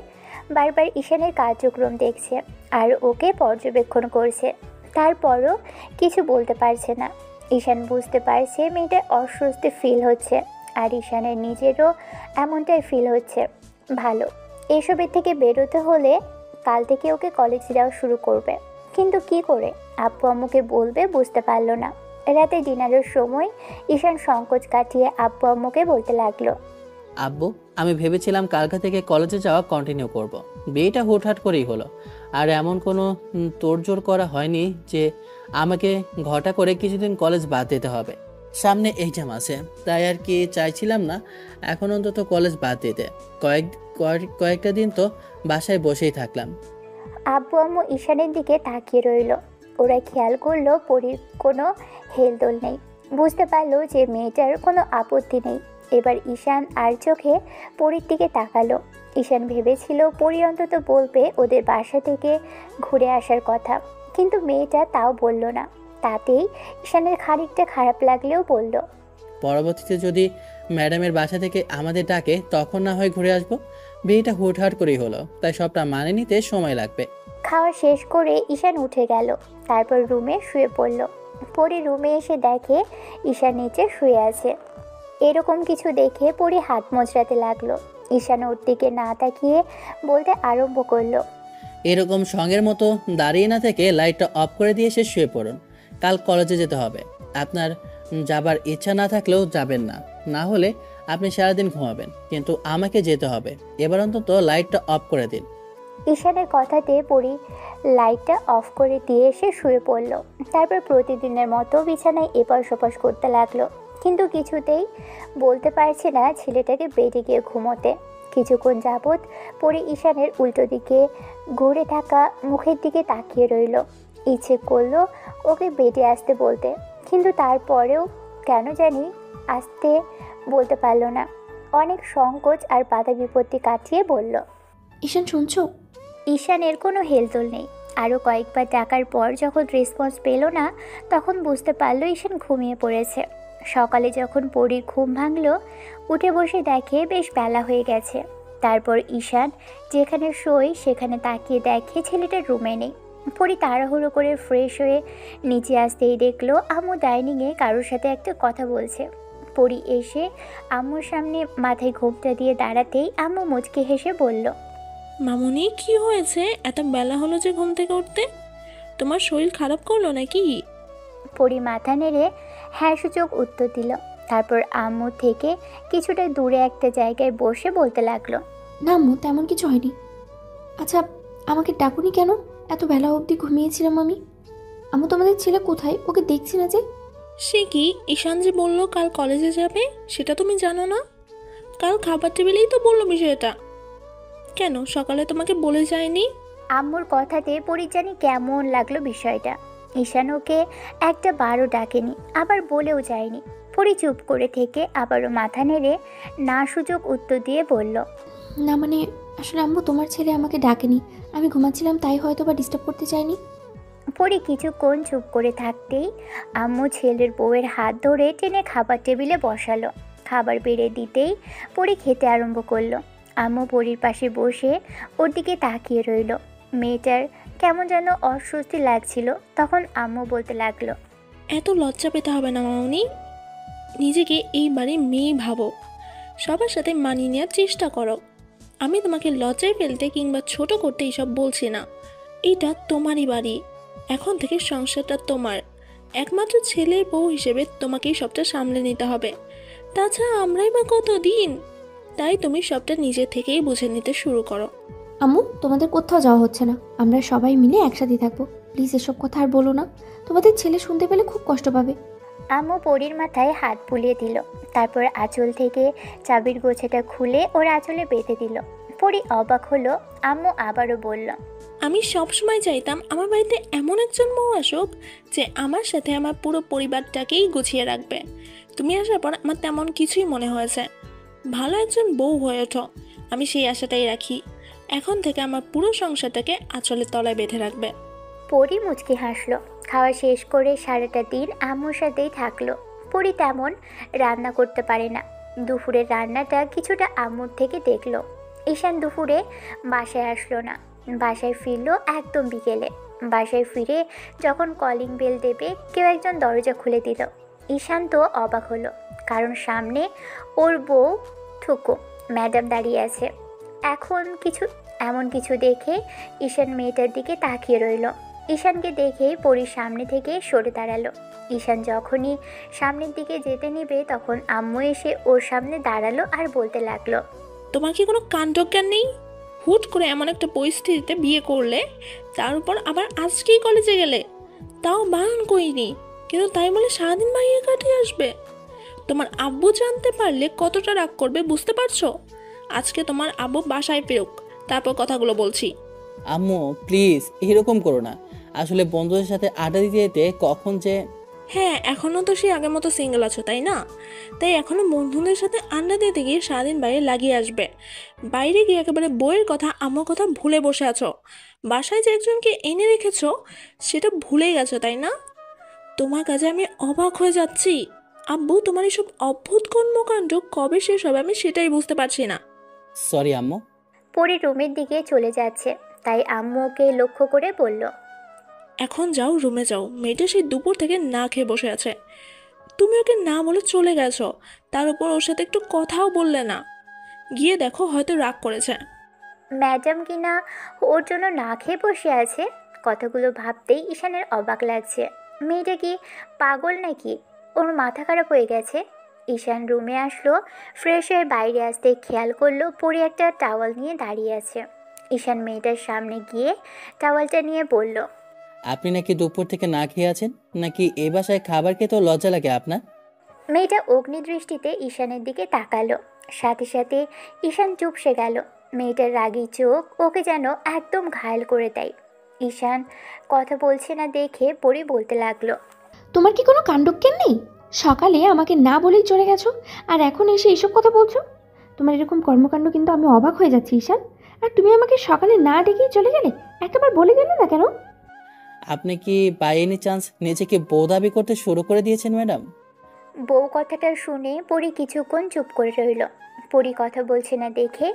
বারবার ঈশানের কার্যক্রম দেখছে আর ওকে পর্যবেক্ষণ করছে। তারপরও কিছু বলতে পারছে না। ঈশান বুঝতে পারছে মেয়েটার অস্বস্তি ফিল হচ্ছে, আর ঈশানের নিজেরও এমনটাই ফিল হচ্ছে। ভালো, এসবের থেকে বেরোতে হলে কাল থেকে ওকে কলেজে যাওয়া শুরু করবে, কিন্তু কি করে আব্বু আম্মুকে বলবে বুঝতে পারলো না। রাতে ডিনারের সময় ঈশান সংকোচ কাটিয়ে আব্বু আম্মুকে বলতে লাগলো, আব্বু, আমি ভেবেছিলাম কালকা থেকে কলেজে যাওয়া কন্টিনিউ করব। বিয়েটা হুটহাট করেই হলো, আর এমন কোনো তোড়জোড় করা হয়নি যে আমাকে ঘটা করে কিছুদিন কলেজ বাদ দিতে হবে। সামনে এক্সাম আছে, তাই আর কি চাইছিলাম না এখন অন্তত কলেজ বাদ দিতে। কয়েকটা দিন তো বাসায় বসেই থাকলাম। আব্বু আম্মু ঈশানের দিকে তাকিয়ে রইল। ওরা খেয়াল করলো পরীর কোনো হেলদোল নেই। বুঝতে পারলো যে মেয়েটার কোনো আপত্তি নেই। এবার ঈশান আর চোখে পরীর দিকে তাকালো। ঈশান ভেবেছিল পরী অন্তত বলবে ওদের বাসা থেকে ঘুরে আসার কথা, কিন্তু মেয়েটা তাও বলল না। তাতেই ঈশানের খানিকটা খারাপ লাগলেও বলল, পরবর্তীতে যদি ম্যাডামের বাসা থেকে আমাদের ডাকে তখন না হয় ঘুরে আসবো। বিয়েটা হুটহাট করেই হলো, তাই সবটা মানে নিতে সময় লাগবে। খাওয়া শেষ করে ঈশান উঠে গেল। তারপর রুমে শুয়ে পড়ল। পরী রুমে এসে দেখে ঈশান নিচে শুয়ে আছে। এরকম কিছু দেখে পরী হাত মোচড়াতে লাগলো। ঈশান ওর দিকে না তাকিয়ে বলতে আরম্ভ করলো, এরকম সঙ্গের মতো দাঁড়িয়ে না থেকে লাইটটা অফ করে দিয়ে এসে শুয়ে পড়ুন। কাল কলেজে যেতে হবে। আপনার যাবার ইচ্ছা না থাকলেও যাবেন না, না হলে আপনি সারাদিন ঘুমাবেন, কিন্তু আমাকে যেতে হবে। এবার অন্তত লাইটটা অফ করে দিন। ঈশানের কথাতে পরী লাইটটা অফ করে দিয়ে এসে শুয়ে পড়ল। তারপর প্রতিদিনের মতো বিছানায় এপাশ ওপাশ করতে লাগলো, কিন্তু কিছুতেই বলতে পারছে না ছেলেটাকে বেডে গিয়ে ঘুমোতে। কিছুক্ষণ যাবৎ পরী ঈশানের উল্টো দিকে ঘুরে থাকা মুখের দিকে তাকিয়ে রইল। ইচ্ছে করলো ওকে বেডে আসতে বলতে, কিন্তু তারপরেও কেন জানি আসতে বলতে পারলো না। অনেক সংকোচ আর বাধা বিপত্তি কাটিয়ে বলল, ঈশান শুনছো? ঈশানের কোনো হেলদোল নেই। আরও কয়েকবার ডাকার পর যখন রেসপন্স পেল না, তখন বুঝতে পারলো ঈশান ঘুমিয়ে পড়েছে। সকালে যখন পরীর ঘুম ভাঙল, উঠে বসে দেখে বেশ বেলা হয়ে গেছে। তারপর ঈশান যেখানে শোয় সেখানে তাকিয়ে দেখে ছেলেটার রুমে নেই। পরী তাড়াহুড়ো করে ফ্রেশ হয়ে নিচে আসতেই দেখলো আম্মু ডাইনিংয়ে কারোর সাথে একটা কথা বলছে। পরী এসে আম্মুর সামনে মাথায় ঘোমটা দিয়ে দাঁড়াতেই আম্মু মুচকি হেসে বলল, মামুনি, কি হয়েছে? এত বেলা হলো যে ঘুম থেকে উঠতে? তোমার শরীর খারাপ করলো নাকি? পরী মাথা নেড়ে হ্যাঁ সূচক উত্তর দিল। তারপর আম্মু থেকে কিছুটা দূরে একটা জায়গায় বসে বলতে লাগলো, না আম্মু, তেমন কিছু হয়নি। আচ্ছা, আমাকে ডাকুনি কেন? এত বেলা অবধি ঘুমিয়েছিলাম আমি। আম্মু, তোমাদের ছেলে কোথায়? ওকে দেখছি না যে। সে কি, ঈশান যে বললো কাল কলেজে যাবে, সেটা তুমি জানো না? কাল খাবার টেবিলেই তো বললো বিষয়টা। কেন সকালে তোমাকে বলে যায়নি? আম্মুর কথাতে পরীর জানি কেমন লাগলো বিষয়টা। ঈশান ওকে একটা বারও ডাকেনি, আবার বলেও যায়নি। পরী চুপ করে থেকে আবারও মাথা নেড়ে না সূচক উত্তর দিয়ে বলল, না মানে, আসলে আম্মু, তোমার ছেলে আমাকে ডাকেনি। আমি ঘুমাচ্ছিলাম, তাই হয়তো বা ডিস্টার্ব করতে চাইনি। পরী কিছুক্ষণ চুপ করে থাকতেই আম্মু ছেলের বউয়ের হাত ধরে টেনে খাবার টেবিলে বসালো। খাবার বেড়ে দিতেই পরী খেতে আরম্ভ করলো। আম্মু পরীর পাশে বসে ওর দিকে তাকিয়ে রইল। মেয়েটার কেমন যেন অস্বস্তি লাগছিল। তখন আম্মু বলতে লাগলো, এত লজ্জা পেতে হবে না মামুনি, নিজেকে এই বাড়ির মেয়ে ভাবো, সবার সাথে মানিয়ে নেওয়ার চেষ্টা করো। আমি তোমাকে লজ্জায় ফেলতে কিংবা ছোট করতে এইসব বলছি না। এটা তোমারই বাড়ি, এখন থেকে সংসারটা তোমার। একমাত্র ছেলের বউ হিসেবে তোমাকেই সবটা সামলে নিতে হবে। তাছাড়া আমরাই বা কতদিন? তাই তুমি সবটা নিজে থেকেই বুঝে নিতে শুরু করো। আম্মু, তোমাদের কোথাও যাওয়া হচ্ছে না। আমরা সবাই মিলে একসাথে থাকবো। প্লিজ এসব কথা আর বলো না। তোমাদের ছেলে শুনতে পেলে খুব কষ্ট পাবে। আম্মু পরীর মাথায় হাত বুলিয়ে দিল, তারপর আঁচল থেকে চাবির গোছাটা খুলে ওর আঁচলে বেঁধে দিল। পরী অবাক হলো। আম্মু আবারও বলল, আমি সবসময় চাইতাম আমার বাড়িতে এমন একজন বউ আসুক যে আমার সাথে আমার পুরো পরিবারটাকেই গুছিয়ে রাখবে। তুমি আসার পর আমার তেমন কিছুই মনে হয়েছে। ভালো একজন বউ হয়ে ওঠো, আমি সেই আশাটাই রাখি। এখন থেকে আমার পুরো সংসারটাকে আঁচলের তলায় বেঁধে রাখবে। পরী মুচকি হাসলো। খাওয়া শেষ করে সারাটা দিন আম্মুর সাথেই থাকলো। পরী তেমন রান্না করতে পারে না। দুপুরের রান্নাটা কিছুটা আম্মুর থেকে দেখলো। ঈশান দুপুরে বাসায় আসলো না। বাসায় ফিরলো একদম বিকেলে। বাসায় ফিরে যখন কলিং বেল দেবে, কেউ একজন দরজা খুলে দিল। ঈশান তো অবাক হলো, কারণ সামনে ওর বউ থুকু ম্যাডাম দাঁড়িয়ে আছে। এমন কিছু দেখে ঈশান মেয়েটার দিকে তাকিয়ে রইল। ঈশানকে দেখেই পরীর সামনে থেকে সরে দাঁড়ালো। ঈশান যখনই সামনের দিকে যেতে নিবে, তখন আম্মু এসে ওর সামনে দাঁড়ালো আর বলতে লাগলো, তোমার কি কোনো কাণ্ডজ্ঞান নেই? হুট করে এমন একটা পরিস্থিতিতে বিয়ে করলে, তার উপর আবার আজকেই কলেজে গেলে। তাও বারণ করিনি, কিন্তু তাই বলে সারাদিন বাইরে কাটিয়ে আসবে। তোমার আব্বু জানতে পারলে কতটা রাগ করবে বুঝতে পারছো? আজকে তোমার আব্বু বাসায় ফেরুক, তারপর কথাগুলো বলছি। আম্মু প্লিজ এরকম করো না। আসলে বন্ধুদের সাথে আড্ডা দিতে যেতে কখন যে হ্যাঁ, এখনও তো সেই আগের মতো সিঙ্গেল আছো, তাই না? তাই এখনও বন্ধুদের সাথে আড্ডা দিতে গিয়ে সারাদিন বাইরে লাগিয়ে আসবে। বাইরে গিয়ে একেবারে বইয়ের কথা, আমার কথা ভুলে বসে আছো। বাসায় যে একজনকে এনে রেখেছো সেটা ভুলেই গেছো, তাই না? তোমার কাজে আমি অবাক হয়ে যাচ্ছি। আব্বু, তোমার এসব অদ্ভুত কর্মকাণ্ড কবে শেষ হবে আমি সেটাই বুঝতে পারছি না। সরি আম্মু। পরী রুমের দিকে চলে যাচ্ছে, তাই আম্মু ওকে লক্ষ্য করে বলল, এখন যাও, রুমে যাও। মেয়েটা সেই দুপুর থেকে না খেয়ে বসে আছে। তুমি ওকে না বলে চলে গেছো, তার উপর ওর সাথে একটু কথাও বললে না। গিয়ে দেখো, হয়তো রাগ করেছে। ম্যাডাম কিনা ওর জন্য না খেয়ে বসে আছে। কথাগুলো ভাবতেই ঈশানের অবাক লাগছে। মেয়েটা কি পাগল নাকি? ওর মাথা খারাপ হয়ে গেছে। ঈশান রুমে আসলো। ফ্রেশ হয়ে বাইরে আসতে খেয়াল করলো পরী একটা টাওয়াল নিয়ে দাঁড়িয়ে আছে। ঈশান মেয়েটার সামনে গিয়ে টাওয়ালটা নিয়ে বলল, আপনি নাকি দুপুর থেকে না খেয়ে আছেন, নাকি এ বাসায় খাবার খেতেও লজ্জা লাগে আপনার? মেয়েটা অগ্নিদৃষ্টিতে ঈশানের দিকে তাকালো। সাথে সাথে ঈশান চুপসে গেল। মেয়েটার রাগী চোখ ওকে যেন একদম ঘায়েল করে দেয়। ঈশান কথা বলছে না দেখে পরি বলতে লাগলো, তোমার কি কোনো কাণ্ডজ্ঞান নেই? সকালে আমাকে না বলেই চলে গেছো, আর এখন এসে এইসব কথা বলছো? তোমার এরকম কর্মকাণ্ড কিন্তু আমি অবাক হয়ে যাচ্ছি ঈশান। আর তুমি আমাকে সকালে না ডেকেই চলে গেলে, একটাবার বলে গেলে না কেন? আপনি কি বাই এনি চান্স নিজেকে বউ দাবি করতে শুরু করে দিয়েছেন ম্যাডাম? বউ কথাটা শুনে পরি কিছুক্ষণ চুপ করে রইল। পরি কথা বলছে না দেখে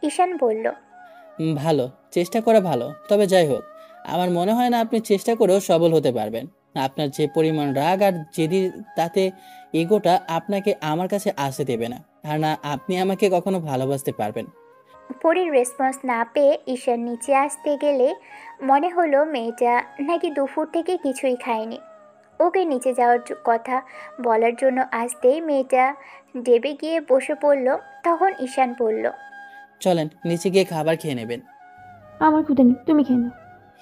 ঈশান বলল, ভালো, চেষ্টা করা ভালো। তবে যাই হোক, আমার মনে হয় না আপনি চেষ্টা করেও সবল হতে পারবেন। আপনার যে পরিমাণ রাগ আর জেদি, তাতে ইগোটা আপনাকে আমার কাছে আসতে দেবে না। আর না আপনি আমাকে কখনো ভালোবাসতে পারবেন। পরির রেসপন্স না পেয়ে ঈশান নিচে আসতে গেলে মনে হলো মেয়েটা নাকি দুপুর থেকে কিছুই খায়নি। ওকে নিচে যাওয়ার কথা বলার জন্য আসতেই মেয়েটা ডেবে গিয়ে বসে পড়ল। তখন ঈশান বলল, চলেন নিচে গিয়ে খাবার খেয়ে নেবেন। আমার ক্ষুদে নেই, তুমি খেয়ে নাও।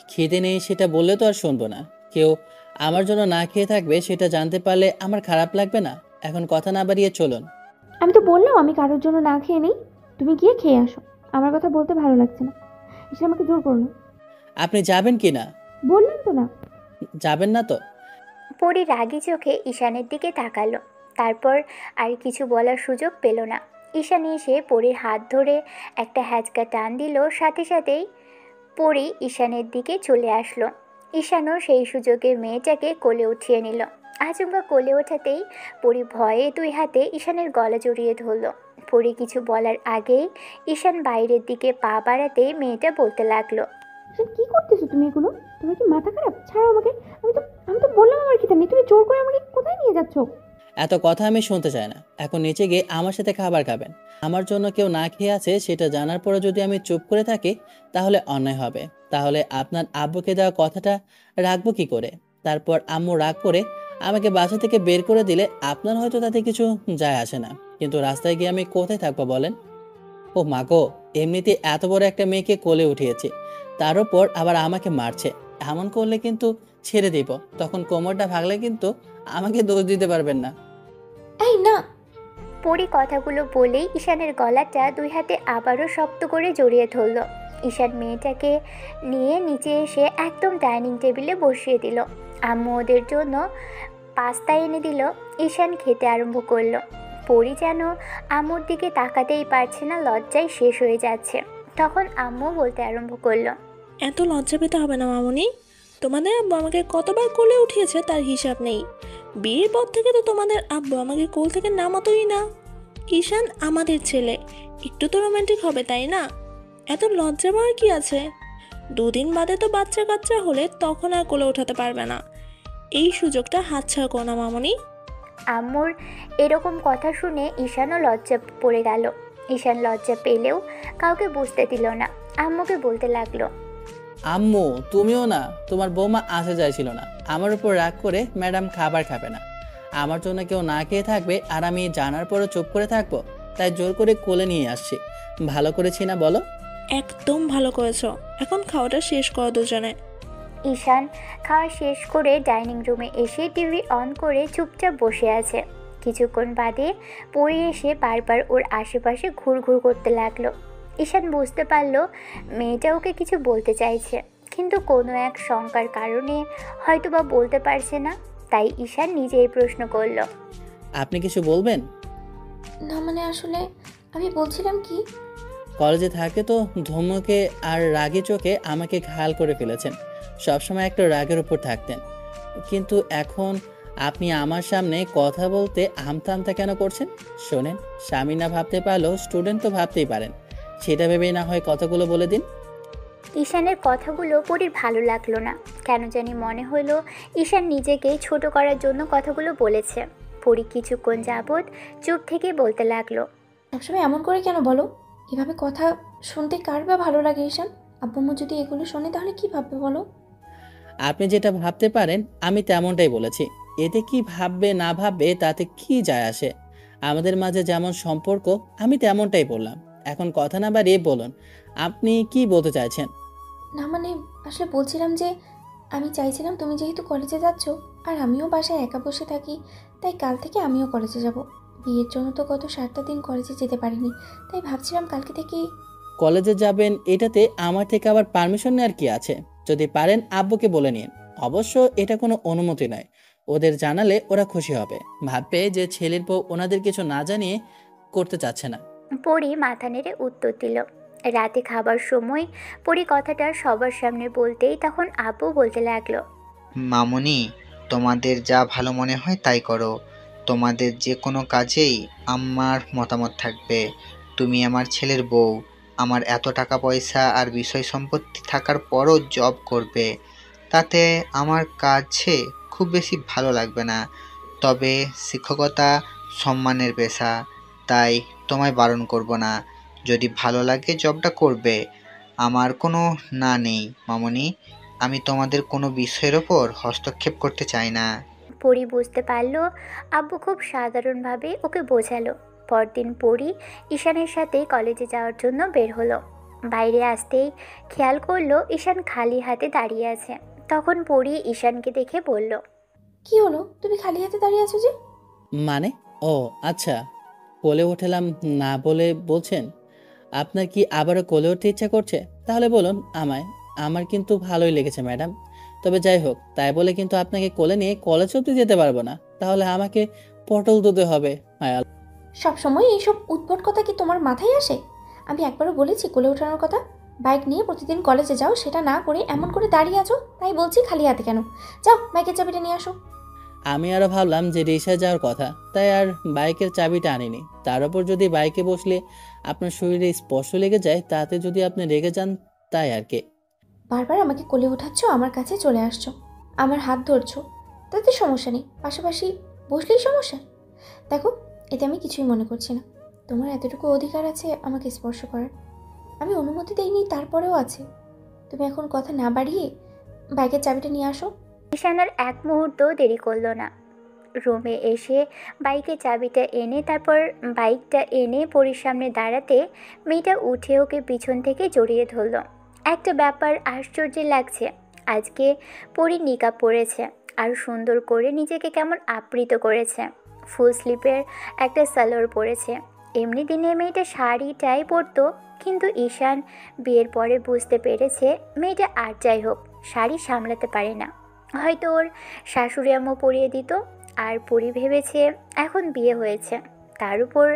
খিদে নেই সেটা বললে তো আর শুনবো না। কেউ আমার জন্য না খেয়ে থাকবে সেটা জানতে পারলে আমার খারাপ লাগবে না? এখন কথা না বাড়িয়ে চলুন। আমি তো বললাম আমি কারোর জন্য না খেয়ে নেই, তুমি গিয়ে খেয়ে আসো। আমার কথা বলতে ভালো লাগছে না, এসে আমাকে জোর করো না। আপনি যাবেন কি না? বললাম তো না। যাবেন না তো? পরি রাগী চোখে ঈশানের দিকে তাকালো। তারপর আর কিছু বলার সুযোগ পেল না। ঈশান এসে পরির হাত ধরে একটা হ্যাচকা টান দিল। সাথে সাথেই পরি ঈশানের দিকে চলে আসলো। ঈশানও সেই সুযোগে মেয়েটাকে কোলে উঠিয়ে নিল। আচমকা কোলে ওঠাতেই পরি ভয়ে দুই হাতে ঈশানের গলা জড়িয়ে ধরল। পরি কিছু বলার আগেই ঈশান বাইরের দিকে পা বাড়াতেই মেয়েটা বলতে লাগলো, ঈশান কি করতেছো তুমি এগুলো? তোমার কি মাথা খারাপ? ছাড়ো আমাকে। আমি তো বললাম আমার খেতে নেই, তুমি জোর করে আমাকে কোথায় নিয়ে যাচ্ছ? এত কথা আমি শুনতে চাই না। এখন নিচে গিয়ে আমার সাথে খাবার খাবেন। আমার জন্য কেউ না খেয়ে আছে সেটা জানার পরে যদি আমি চুপ করে থাকি তাহলে অন্যায় হবে। তাহলে আপনার আব্বুকে দেওয়া কথাটা রাখবো কি করে? তারপর আম্মু রাগ করে আমাকে বাসা থেকে বের করে দিলে আপনার হয়তো তাতে কিছু যায় আসে না, কিন্তু রাস্তায় গিয়ে আমি কোথায় থাকবো বলেন? ও মা গো, এমনিতে এত বড় একটা মেয়েকে কোলে উঠিয়েছে, তার উপর আবার আমাকে মারছে। এমন করলে কিন্তু ছেড়ে দিব, তখন কোমরটা ভাগলে কিন্তু আমাকে দোষ দিতে পারবেন না। এই না। পরি কথাগুলো বলেই ঈশানের গলাটা দুই হাতে আবারও শক্ত করে জড়িয়ে ধরল। ঈশান মেয়েটাকে নিয়ে নিচে এসে একদম ডাইনিং টেবিলে বসিয়ে দিল। আম্মু ওদের জন্য পাস্তা এনে দিল। ঈশান খেতে আরম্ভ করলো। পরি যেন আম্মুর দিকে তাকাতেই পারছে না, লজ্জায় শেষ হয়ে যাচ্ছে। তখন আম্মু বলতে আরম্ভ করলো, এত লজ্জা পেতে হবে না মামুনি। তোমাদের আব্বু আমাকে কতবার কোলে উঠিয়েছে তার হিসাব নেই। বিয়ের পর থেকে তো তোমাদের আব্বু আমাকে কোল থেকে নামাতোই না। ঈশান আমাদের ছেলে, একটু তো রোমান্টিক হবে তাই না? এত লজ্জা পাওয়ার কি আছে? 2 দিন বাদে তো বাচ্চা কাচ্চা হলে তখন আর কোলে ওঠাতে পারবে না। এই সুযোগটা হাতছাড়া করো না মামুনি। আম্মুর এরকম কথা শুনে ঈশানও লজ্জা পড়ে গেল। ঈশান লজ্জা পেলেও কাউকে বুঝতে দিল না। আম্মুকে বলতে লাগলো, আম্মু তুমিও না, তোমার বৌমা আসে চাইছিল না, আমার উপর রাগ করে ম্যাডাম খাবার খাবে না, আমার জন্য কেউ না খেয়ে থাকবে আর আমি জানার পরও চুপ করে থাকবো, তাই জোর করে কোলে নিয়ে আসছি। ভালো করেছি না বলো? একদম ভালো করেছো। এখন খাওয়াটা শেষ করো দুজনে। ঈশান খাওয়া শেষ করে ডাইনিং রুমে এসে টিভি অন করে চুপচাপ বসে আছে। কিছুক্ষণ বাদে পরি এসে বারবার ওর আশেপাশে ঘুরঘুর করতে লাগলো। ঈশান বুঝতে পারলো মেয়েটা ওকে কিছু বলতে চাইছে, কিন্তু কোনো এক শঙ্কার কারণে হয়তোবা বলতে পারছে না। তাই ঈশান নিজেই প্রশ্ন করলো, আপনি কিছু বলবেন? না মানে আসলে আমি বলছিলাম কি, কলেজে থাকে তো ধমকে আর রাগে চোখে আমাকে ঘায়াল করে ফেলেছেন, সবসময় একটা রাগের উপর থাকতেন, কিন্তু এখন আপনি আমার সামনে কথা বলতে আমতা আমতা কেন করছেন? শোনেন, স্বামী না ভাবতে পারলেও স্টুডেন্ট তো ভাবতেই পারেন, সেটা ভেবেই না হয় কথাগুলো বলে দিন। ঈশানের কথাগুলো পরির ভালো লাগলো না। কেন জানি মনে হলো ঈশান নিজেকে ছোট করার জন্য কথাগুলো বলেছে। পরি কিছুক্ষণ যাবৎ চুপ থেকে বলতে লাগলো, সবসময় এমন করে কেন বলো? এভাবে কথা শুনতে কার বা ভালো লাগে ঈশান? আব্বু যদি এগুলো শোনে তাহলে কি ভাববে বলো? আপনি যেটা ভাবতে পারেন আমি তেমনটাই বলেছি, এতে কি ভাববে না ভাববে তাতে কি যায় আসে, আমাদের মাঝে যেমন সম্পর্ক আমি তেমনটাই বললাম। এখন কথা না বাড়িয়ে বলুন, আপনি কি বলতে চাইছেন? না মানে আসলে বলছিলাম যে আমি চাইছিলাম তুমি যেহেতু কলেজে যাচ্ছ আর আমিও বাসায় একা বসে থাকি, তাই কাল থেকে আমিও কলেজে যাব। বিয়ের জন্য তো গত 7টা দিন কলেজে যেতে পারিনি, তাই ভাবছিলাম কালকে থেকে। কলেজে যাবেন এটাতে আমার থেকে আবার পারমিশন নেওয়ার কি আছে? যদি পারেন আব্বুকে বলে নিন। অবশ্য এটা কোনো অনুমতি নয়, ওদের জানালে ওরা খুশি হবে, ভাববে যে ছেলের বউ ওনাদের কিছু না জানিয়ে করতে চাচ্ছে না। পরি মাথা নেড়ে উত্তর দিল। রাতে খাবার সময় পরি কথাটা সবার সামনে বলতেই তখন আব্বু বলতে লাগলো, মামুনি, তোমাদের যা ভালো মনে হয় তাই করো। তোমাদের যে কোনো কাজেই আমার মতামত থাকবে। তুমি আমার ছেলের বউ, আমার এত টাকা পয়সা আর বিষয় সম্পত্তি থাকার পরও জব করবে, তাতে আমার কাছে খুব বেশি ভালো লাগবে না। তবে শিক্ষকতা সম্মানের পেশা, তাই তোমায় বারণ করব না। যদি ভালো লাগে জবটা করবে, আমার কোনো না নেই মামুনি। আমি তোমাদের কোনো বিষয়ের ওপর হস্তক্ষেপ করতে চাই না। পরি বুঝতে পারলো আব্বু খুব সাধারণভাবে ওকে বোঝালো। পরদিন পরি ঈশানের সাথে কলেজে যাওয়ার জন্য বের হলো। বাইরে আসতেই খেয়াল করলো ঈশান খালি হাতে দাঁড়িয়ে আছে। তখন পরি ঈশানকে দেখে বলল, কি হলো, তুমি খালি হাতে দাঁড়িয়ে আছো যে? মানে? ও আচ্ছা, কোলে উঠলাম না বলে বলছেন? আপনার কি আবারও কোলে উঠতে ইচ্ছা করছে? তাহলে বলুন আমায়, আমার কিন্তু ভালোই লেগেছে ম্যাডাম। তবে যাই হোক, তাই বলে কিন্তু আপনাকে কোলে নিয়ে কলেজ অব্দি যেতে পারবো না, তাহলে আমাকে পটল দিতে হবে। সবসময় এইসব উদ্ভট কথা কি তোমার মাথায় আসে? আমি একবারও বলেছি কোলে ওঠানোর কথা? বাইক নিয়ে প্রতিদিন কলেজে যাও, সেটা না করে এমন করে দাঁড়িয়ে আছো, তাই বলছি খালি হাতে কেন? যাও বাইকের চাবিটা নিয়ে আসো। আমি আরো ভাবলাম যে রিক্সায় যাওয়ার কথা, তাই আর বাইকের চাবিটা আনিনি। তার উপর যদি বাইকে বসলে আপনার শরীরে স্পর্শ লেগে যায়, তাতে যদি আপনি রেগে যান, তাই আর কি। বারবার আমাকে কোলে উঠাচ্ছ, আমার কাছে চলে আসছো, আমার হাত ধরছো, তাতে সমস্যা নেই, পাশাপাশি বসলেই সমস্যা। দেখো, এতে আমি কিছুই মনে করছি না। তোমার এতটুকু অধিকার আছে আমাকে স্পর্শ করার, আমি অনুমতি দেইনি তারপরেও আছে। তুমি এখন কথা না বাড়িয়ে বাইকের চাবিটা নিয়ে আসো। ঈশান আর এক মুহূর্ত দেরি করলো না। রুমে এসে বাইকের চাবিটা এনে তারপর বাইকটা এনে পরির সামনে দাঁড়াতে মেয়েটা উঠে ওকে পিছন থেকে জড়িয়ে ধরল। একটা ব্যাপার আশ্চর্য লাগছে, আজকে পরি নিকাব পরেছে আর সুন্দর করে নিজেকে কেমন আবৃত করেছে। ফুল স্লিপের একটা সালোয়ার পরেছে। এমনি দিনে মেয়েটা শাড়িটাই পরতো, কিন্তু ঈশান বিয়ের পরে বুঝতে পেরেছে মেয়েটা আর যাই হোক শাড়ি সামলাতে পারে না। হয়তো ওর শাশুড়ি আম্মু পরিয়ে দিত, আর পরি ভেবেছে এখন বিয়ে হয়েছে। তার উপর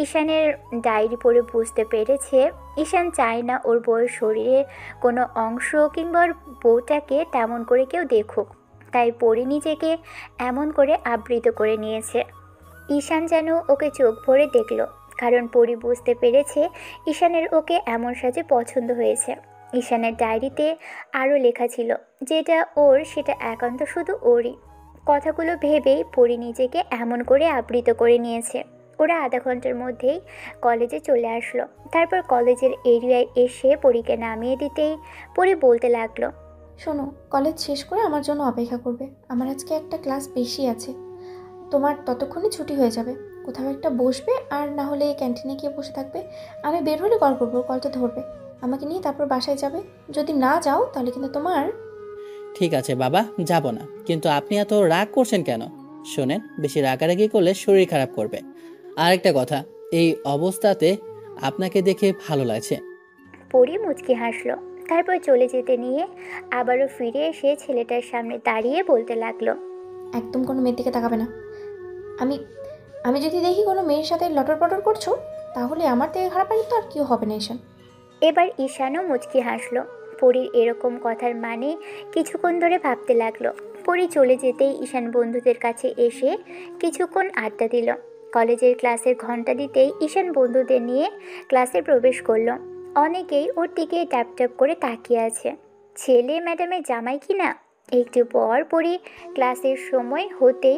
ঈশানের ডায়েরি পড়ে বুঝতে পেরেছে ঈশান চায় না ওর বউয়ের শরীরের কোনো অংশ কিংবা ওর বউটাকে তেমন করে কেউ দেখুক। তাই পরি নিজেকে এমন করে আবৃত করে নিয়েছে। ঈশান যেন ওকে চোখ ভরে দেখল, কারণ পরি বুঝতে পেরেছে ঈশানের ওকে এমন সাজে পছন্দ হয়েছে। ঈশানের ডায়েরিতে আরও লেখা ছিল যেটা ওর সেটা একান্ত শুধু ওরই। কথাগুলো ভেবেই পরি নিজেকে এমন করে আবৃত করে নিয়েছে। ওরা আধা ঘন্টার মধ্যেই কলেজে চলে আসলো। তারপর কলেজের এরিয়ায় এসে পরীকে নামিয়ে দিতেই পরি বলতে লাগলো, শোনো, কলেজ শেষ করে আমার জন্য অপেক্ষা করবে। আমার আজকে একটা ক্লাস বেশি আছে। তোমার ততক্ষণে ছুটি হয়ে যাবে। কোথাও একটা বসবে, আর না হলে ক্যান্টিনে গিয়ে বসে থাকবে। আমি বের হলে কল করবো, কলটা ধরবে, আমাকে নিয়ে তারপর বাসায় যাবে। যদি না যাও তাহলে কিন্তু তোমার। ঠিক আছে বাবা, যাব না, কিন্তু আপনি এত রাগ করছেন কেন? শোনেন, বেশি রাগারাগি করলে শরীর খারাপ করবে। আর একটা কথা, এই অবস্থাতে আপনাকে দেখে ভালো লাগছে। পরি মুচকি হাসলো। তারপর চলে যেতে নিয়ে আবারও ফিরে এসে ছেলেটার সামনে দাঁড়িয়ে বলতে লাগলো, একদম কোনো মেয়ের দিকে তাকাবে না। আমি আমি যদি দেখি কোনো মেয়ের সাথে লটর পটর করছো, তাহলে আমার থেকে খারাপ কিন্তু আর কেউ হবে না। ঈশান। এবার ঈশানও মুচকি হাসলো। পরির এরকম কথার মানে কিছুক্ষণ ধরে ভাবতে লাগলো। পরি চলে যেতেই ঈশান বন্ধুদের কাছে এসে কিছুক্ষণ আড্ডা দিল। কলেজের ক্লাসের ঘন্টা দিতেই ঈশান বন্ধুদের নিয়ে ক্লাসে প্রবেশ করলো। অনেকেই ওর দিকে ট্যাপ ট্যাপ করে তাকিয়ে আছে। ছেলে ম্যাডামের জামাই কিনা। একটু পর পরি ক্লাসের সময় হতেই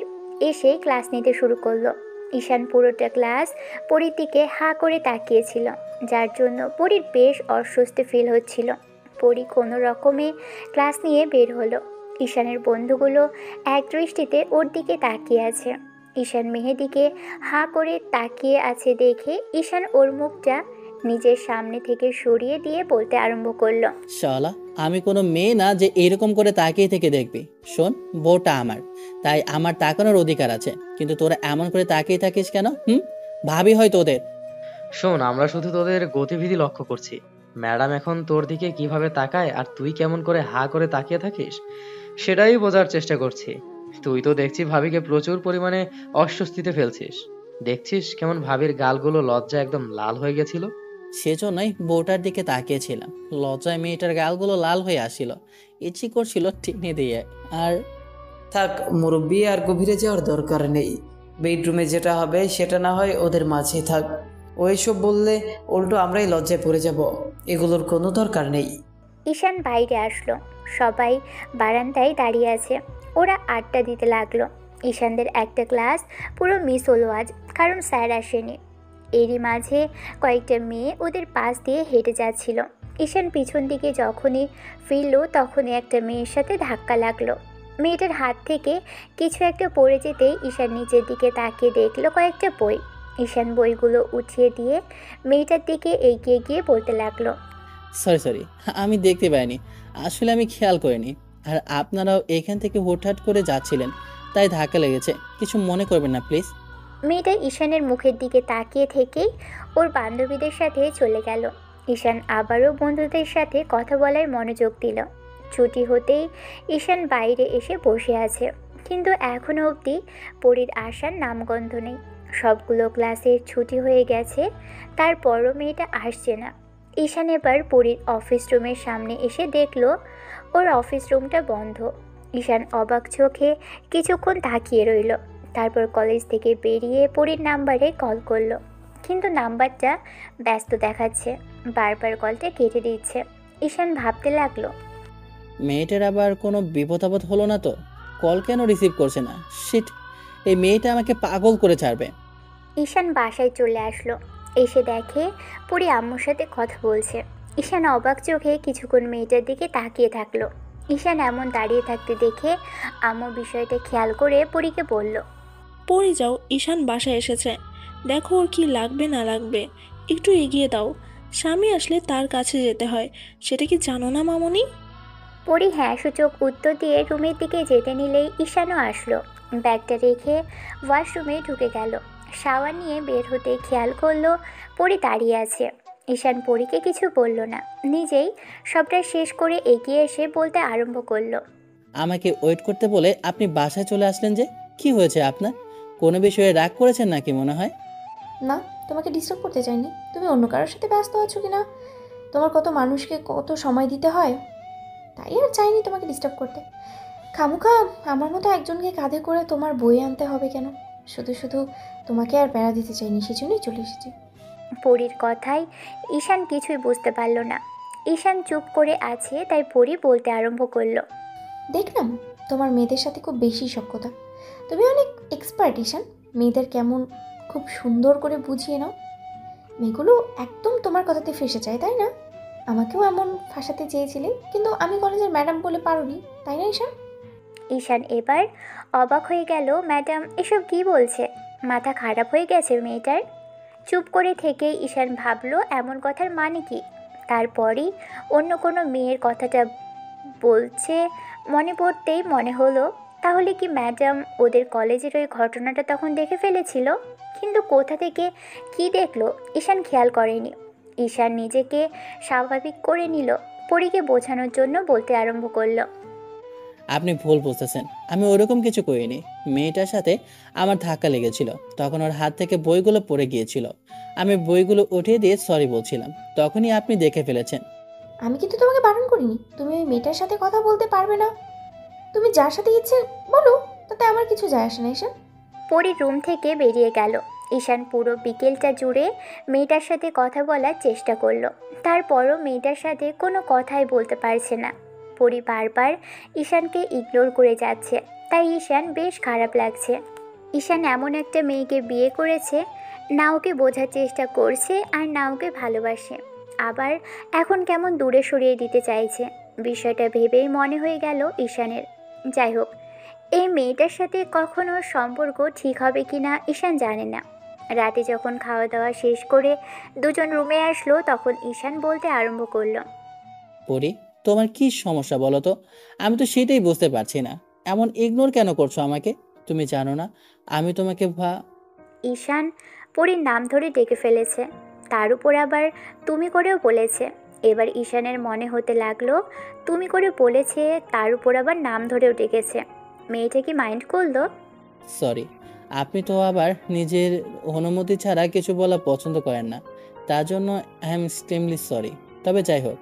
এসে ক্লাস নিতে শুরু করলো। ঈশান পুরোটা ক্লাস পরির দিকে হাঁ করে তাকিয়েছিল, যার জন্য পরির বেশ অস্বস্তি ফিল হচ্ছিল। পরি কোনো রকমে ক্লাস নিয়ে বের হলো। ঈশানের বন্ধুগুলো এক দৃষ্টিতে ওর দিকে তাকিয়ে আছে। ঈশান মেহেদিকে হাঁ করে তাকিয়ে আছে দেখে ঈশান ওর মুখটা নিজের সামনে থেকে সরিয়ে দিয়ে বলতে আরম্ভ করলো, শালা, আমি কোনো মেয়ে না যে এরকম করে তাকিয়ে থেকে দেখবি। শোন, বউটা আমার, তাই আমার তাকানোর অধিকার আছে, কিন্তু তোরা এমন করে তাকিয়ে থাকিস কেন? ভাবি হয় তোদের। শোন, আমরা শুধু তোদের গতিবিধি লক্ষ্য করছি। ম্যাডাম এখন তোর দিকে কিভাবে তাকায় আর তুই কেমন করে হা করে তাকিয়ে থাকিস সেটাই বোঝার চেষ্টা করছি। তুই তো দেখছি ভাবিকে প্রচুর পরিমাণে অস্বস্তিতে ফেলছিস। দেখছিস কেমন ভাবির গালগুলো লজ্জা একদম লাল হয়ে গেছিল। সেজন্যই বউটার দিকে তাকিয়েছিলাম। লজ্জায় মেয়েটার গালগুলো লাল হয়ে আসছিল, ইচ্ছি করছিল টেনে দিয়ে। আর থাক মুরব্বি, আর গভীরে যাওয়ার দরকার নেই। বেডরুমে যেটা হবে সেটা না হয় ওদের মাঝে থাক। ওইসব বললে উল্টো আমরাই লজ্জায় পড়ে যাব। এগুলোর কোনো দরকার নেই। ঈশান বাইরে আসলো। সবাই বারান্দায় দাঁড়িয়ে আছে। ওরা আড্ডা দিতে লাগলো। ঈশানদের একটা ক্লাস পুরো মিস হলো আজ, কারণ স্যার আসেনি। এরই মাঝে কয়েকটা মেয়ে ওদের পাশ দিয়ে হেঁটে যাচ্ছিল। ঈশান পিছন দিকে যখনই ফিরল তখনই একটা মেয়ের সাথে ধাক্কা লাগলো। মেয়েটার হাত থেকে কিছু একটা পড়ে যেতেই ঈশান নিচের দিকে তাকিয়ে দেখলো কয়েকটা বই। ঈশান বইগুলো উঠিয়ে দিয়ে মেয়েটার দিকে এগিয়ে গিয়ে বলতে লাগলো, সরি, আমি দেখতে পাইনি, আসলে আমি খেয়াল করিনি। আর আপনারাও এখান থেকে হুটহাট করে যাচ্ছিলেন, তাই ধাক্কা লেগেছে, কিছু মনে করবেন না প্লিজ। মেয়েটা ঈশানের মুখের দিকে তাকিয়ে থেকেই ওর বান্ধবীদের সাথে চলে গেল। ঈশান আবারও বন্ধুদের সাথে কথা বলার মনোযোগ দিল। ছুটি হতেই ঈশান বাইরে এসে বসে আছে, কিন্তু এখনও অবধি পরীর আসার নামগন্ধ নেই। সবগুলো ক্লাসের ছুটি হয়ে গেছে, তারপরও মেয়েটা আসছে না। ঈশান এবার পরীর অফিস রুমের সামনে এসে দেখল ওর অফিস রুমটা বন্ধ। ঈশান অবাক চোখে কিছুক্ষণ তাকিয়ে রইল। তারপর কলেজ থেকে বেরিয়ে পরীর নাম্বারে কল করলো, কিন্তু নাম্বারটা ব্যস্ত দেখাচ্ছে। বারবার কলটা কেটে দিচ্ছে। ঈশান ভাবতে লাগলো, মেয়েটার আবার কোনো বিপদ আপদ হলো না তো? কল কেন রিসিভ করছে না? শিট, এই মেয়েটা আমাকে পাগল করে ছাড়বে। ঈশান বাসায় চলে আসলো। এসে দেখে পরী আম্মুর সাথে কথা বলছে। ঈশান অবাক চোখে কিছুক্ষণ মেয়েটার দিকে তাকিয়ে থাকলো। ঈশান এমন দাঁড়িয়ে থাকতে দেখে আম্মু বিষয়টা খেয়াল করে পরীকে বলল, পড়ে যাও, ঈশান বাসায় এসেছে, দেখো ওর কি লাগবে না লাগবে, একটু এগিয়ে দাও। স্বামী আসলে তার কাছে যেতে হয়, সেটা কি জানো না মামনি? পরি হ্যাঁ সূচক উত্তর দিয়ে রুমের দিকে যেতে নিলেই ঈশানও আসলো। ব্যাগটা রেখে ওয়াশরুমে ঢুকে গেল। শাওয়ার নিয়ে বের হতে খেয়াল করলো পরি দাঁড়িয়ে আছে। ঈশান পরীকে কিছু বলল না, নিজেই সবটা শেষ করে এগিয়ে এসে বলতে আরম্ভ করলো। আমাকে ওয়েট করতে বলে আপনি বাসায় চলে আসলেন যে? কি হয়েছে আপনার? কোনো বিষয়ে রাগ করেছেন নাকি মনে হয়? না, তোমাকে ডিস্টার্ব করতে চাইনি। তুমি অন্য কারোর সাথে ব্যস্ত আছো কি না, তোমার কত মানুষকে কত সময় দিতে হয়, তাই আর চাইনি তোমাকে ডিস্টার্ব করতে। খামুখা আমার মতো একজনকে কাঁধে করে তোমার বয়ে আনতে হবে কেন? শুধু শুধু তোমাকে আর প্যারা দিতে চাইনি, সেজন্যই চলে এসেছি। পরীর কথায় ঈশান কিছুই বুঝতে পারল না। ঈশান চুপ করে আছে, তাই পরী বলতে আরম্ভ করলো। দেখলাম তোমার মেয়েদের সাথে খুব বেশি সখ্যতা। তুমি অনেক এক্সপার্ট ঈশান, মেয়েদের কেমন খুব সুন্দর করে বুঝিয়ে নাও। মেয়েগুলো একদম তোমার কথাতে ফেসে যায়, তাই না? আমাকেও এমন ফাঁসাতে চেয়েছিলে, কিন্তু আমি কলেজের ম্যাডাম বলে পারোনি, তাই না ঈশান? ঈশান এবার অবাক হয়ে গেল। ম্যাডাম এসব কি বলছে? মাথা খারাপ হয়ে গেছে মেয়েটার? চুপ করে থেকে ঈশান ভাবলো এমন কথার মানে কি। তারপরই অন্য কোনো মেয়ের কথাটা বলছে মনে পড়তেই মনে হলো, তাহলে কি ম্যাডাম ওদের কলেজের ওই ঘটনাটা তখন দেখে ফেলেছিল? কিন্তু কোথা থেকে কি দেখলো ঈশান খেয়াল করেনি। ঈশান নিজেকে স্বাভাবিক করে নিল। পরীকে বোঝানোর জন্য বলতে আরম্ভ করলো। আপনি ভুল বুঝতেছেন, আমি ওরকম কিছু করিনি। মেয়েটার সাথে আমার ধাক্কা লেগেছিল, তখন ওর হাত থেকে বইগুলো পড়ে গিয়েছিল। আমি বইগুলো উঠিয়ে দিয়ে সরি বলছিলাম, তখনই আপনি দেখে ফেলেছেন। আমি কিন্তু তোমাকে বারণ করিনি। তুমি ওই মেয়েটার সাথে কথা বলতে পারবে না, তুমি যার সাথে ইচ্ছে বলো, তাতে আমার কিছু যায় আসে না ঈশান। পরী রুম থেকে বেরিয়ে গেল। ঈশান পুরো বিকেলটা জুড়ে মেয়েটার সাথে কথা বলার চেষ্টা করলো, তারপরও মেয়েটার সাথে কোনো কথাই বলতে পারছে না। পরী বারবার ঈশানকে ইগনোর করে যাচ্ছে, তাই ঈশান বেশ খারাপ লাগছে। ঈশান এমন একটা মেয়েকে বিয়ে করেছে, না ওকে বোঝার চেষ্টা করছে আর না ওকে ভালোবাসে, আবার এখন কেমন দূরে সরিয়ে দিতে চাইছে। বিষয়টা ভেবেই মনে হয়ে গেল ঈশানের। যাই হোক, এই মেয়েটার সাথে কখনো সম্পর্ক ঠিক হবে কি না ঈশান জানে না। রাতে যখন খাওয়া দাওয়া শেষ করে দুজন রুমে আসলো, তখন ঈশান বলতে আরম্ভ করলো। পরি, তোমার কি সমস্যা বলো তো? আমি তো সেটাই বুঝতে পারছি না। এমন ইগনোর কেন করছো আমাকে? তুমি জানো না আমি তোমাকে ঈশান পরীর নাম ধরে ডেকে ফেলেছে, তার উপর আবার তুমি করেও বলেছে। এবার ঈশানের মনে হতে লাগলো তুমি করে বলেছে, তার উপর আবার নাম ধরেও ডেকেছে। মেয়েটা কি মাইন্ড করলো? সরি, আপনি তো আবার নিজের অনুমতি ছাড়া কিছু বলা পছন্দ করেন না, তার জন্য আই এম এক্সট্রিমলি সরি। তবে যাই হোক,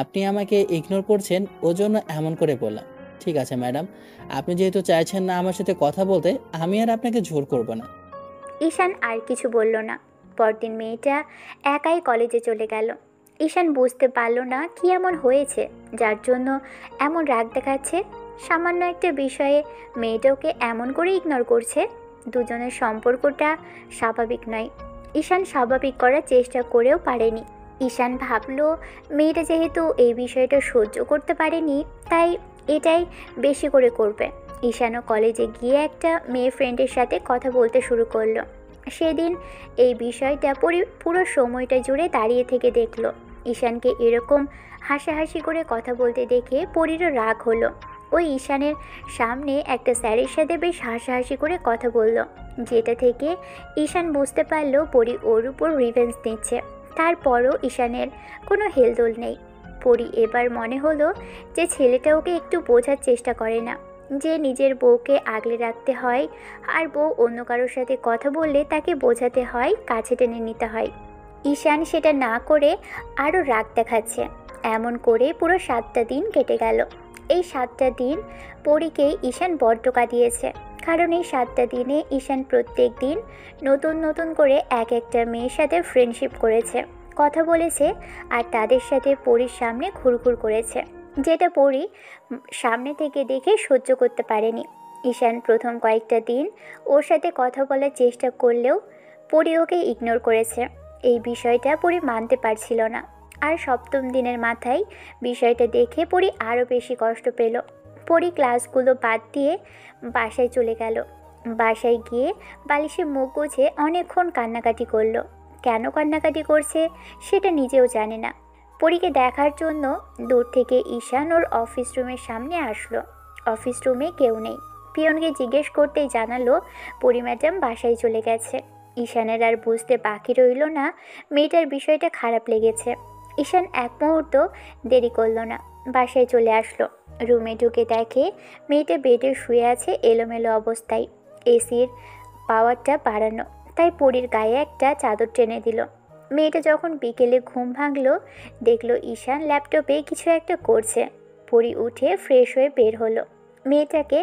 আপনি আমাকে ইগনোর করছেন, ওজন্য এমন করে বললাম। ঠিক আছে ম্যাডাম, আপনি যেহেতু চাইছেন না আমার সাথে কথা বলতে, আমি আর আপনাকে জোর করব না। ঈশান আর কিছু বলল না। পরদিন মেয়েটা একাই কলেজে চলে গেল। ঈশান বুঝতে পারল না কি এমন হয়েছে যার জন্য এমন রাগ দেখাচ্ছে। সামান্য একটা বিষয়ে মেয়েটা ওকে এমন করে ইগনোর করছে। দুজনের সম্পর্কটা স্বাভাবিক নয়। ঈশান স্বাভাবিক করার চেষ্টা করেও পারেনি। ঈশান ভাবলো মেয়েটা যেহেতু এই বিষয়টা সহ্য করতে পারেনি, তাই এটাই বেশি করে করবে। ঈশানও কলেজে গিয়ে একটা মেয়ে ফ্রেন্ডের সাথে কথা বলতে শুরু করলো। সেদিন এই বিষয়টা পুরো সময়টা জুড়ে দাঁড়িয়ে থেকে দেখলো। ঈশানকে এরকম হাসাহাসি করে কথা বলতে দেখে পরীরও রাগ হলো। ওই ঈশানের সামনে একটা স্যারের সাথে বেশ হাসাহাসি করে কথা বলল, যেটা থেকে ঈশান বুঝতে পারলো পরী ওর উপর রিভেঞ্জ নিচ্ছে। তারপরও ঈশানের কোনো হেলদোল নেই। পরী এবার মনে হলো যে ছেলেটা ওকে একটু বোঝার চেষ্টা করে না, যে নিজের বউকে আগলে রাখতে হয়, আর বউ অন্য কারোর সাথে কথা বললে তাকে বোঝাতে হয়, কাছে টেনে নিতে হয়। ঈশান সেটা না করে আরও রাগ দেখাচ্ছে। এমন করে পুরো 7টা দিন কেটে গেল। এই 7টা দিন পরীকে ঈশান বড্ড কাঁদিয়েছে, কারণ এই 7টা দিনে ঈশান প্রত্যেক দিন নতুন নতুন করে এক একটা মেয়ের সাথে ফ্রেন্ডশিপ করেছে, কথা বলেছে, আর তাদের সাথে পরীর সামনে ঘুরঘুর করেছে, যেটা পরী সামনে থেকে দেখে সহ্য করতে পারেনি। ঈশান প্রথম কয়েকটা দিন ওর সাথে কথা বলার চেষ্টা করলেও পরী ওকে ইগনোর করেছে। এই বিষয়টা পরী মানতে পারছিল না। আর 7ম দিনের মাথায় বিষয়টা দেখে পরী আরও বেশি কষ্ট পেল। পরী ক্লাসগুলো বাদ দিয়ে বাসায় চলে গেল। বাসায় গিয়ে বালিশে মুখ গুজে অনেকক্ষণ কান্নাকাটি করলো। কেন কান্নাকাটি করছে সেটা নিজেও জানে না। পরীকে দেখার জন্য দূর থেকে ঈশান ওর অফিস রুমের সামনে আসলো। অফিস রুমে কেউ নেই। পিয়নকে জিজ্ঞেস করতেই জানালো পরি ম্যাডাম বাসায় চলে গেছে। ঈশানের আর বুঝতে বাকি রইল না মেয়েটার বিষয়টা খারাপ লেগেছে। ঈশান এক মুহূর্ত দেরি করলো না, বাসায় চলে আসলো। রুমে ঢুকে দেখে মেয়েটা বেডে শুয়ে আছে এলোমেলো অবস্থায়। এসির পাওয়ারটা বাড়ানো, তাই পরির গায়ে একটা চাদর টেনে দিল। মেয়েটা যখন বিকেলে ঘুম ভাঙলো দেখলো ঈশান ল্যাপটপে কিছু একটা করছে। পরি উঠে ফ্রেশ হয়ে বের হলো। মেয়েটাকে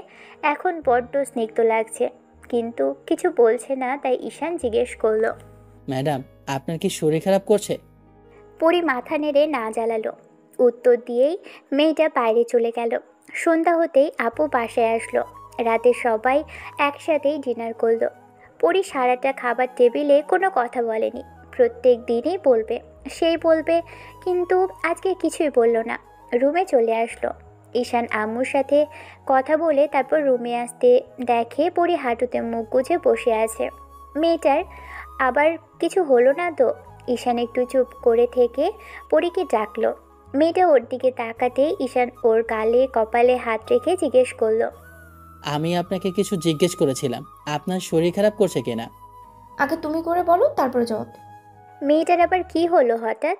এখন বড্ড স্নিগ্ধ লাগছে, কিন্তু কিছু বলছে না, তাই ঈশান জিজ্ঞেস করলো, ম্যাডাম আপনার কি শরীর খারাপ করছে? পরি মাথা নেড়ে না জ্বালালো। উত্তর দিয়েই মেয়েটা বাইরে চলে গেল। সন্ধ্যা হতেই আপু বাসায় আসলো। রাতে সবাই একসাথেই ডিনার করলো। পরি সারাটা খাবার টেবিলে কোনো কথা বলেনি। প্রত্যেক দিনই বলবে, সেই বলবে, কিন্তু আজকে কিছুই বলল না। রুমে চলে আসলো। ঈশান আম্মুর সাথে কথা বলে তারপর রুমে আসতে দেখে পরি হাঁটুতে মুখ গুজে বসে আছে। মেয়েটার আবার কিছু হলো না তো? ঈশান একটু চুপ করে থেকে পরীকে ডাকলো। মেয়েটা ওর দিকে তাকাতেই ঈশান ওর গালে কপালে হাত রেখে জিজ্ঞেস করলো, আমি আপনাকে কিছু জিজ্ঞেস করেছিলাম, আপনার শরীর খারাপ করছে কিনা? আগে তুমি করে বলো, তারপরে জবাব দিও। মেয়েটার আবার কি হলো হঠাৎ?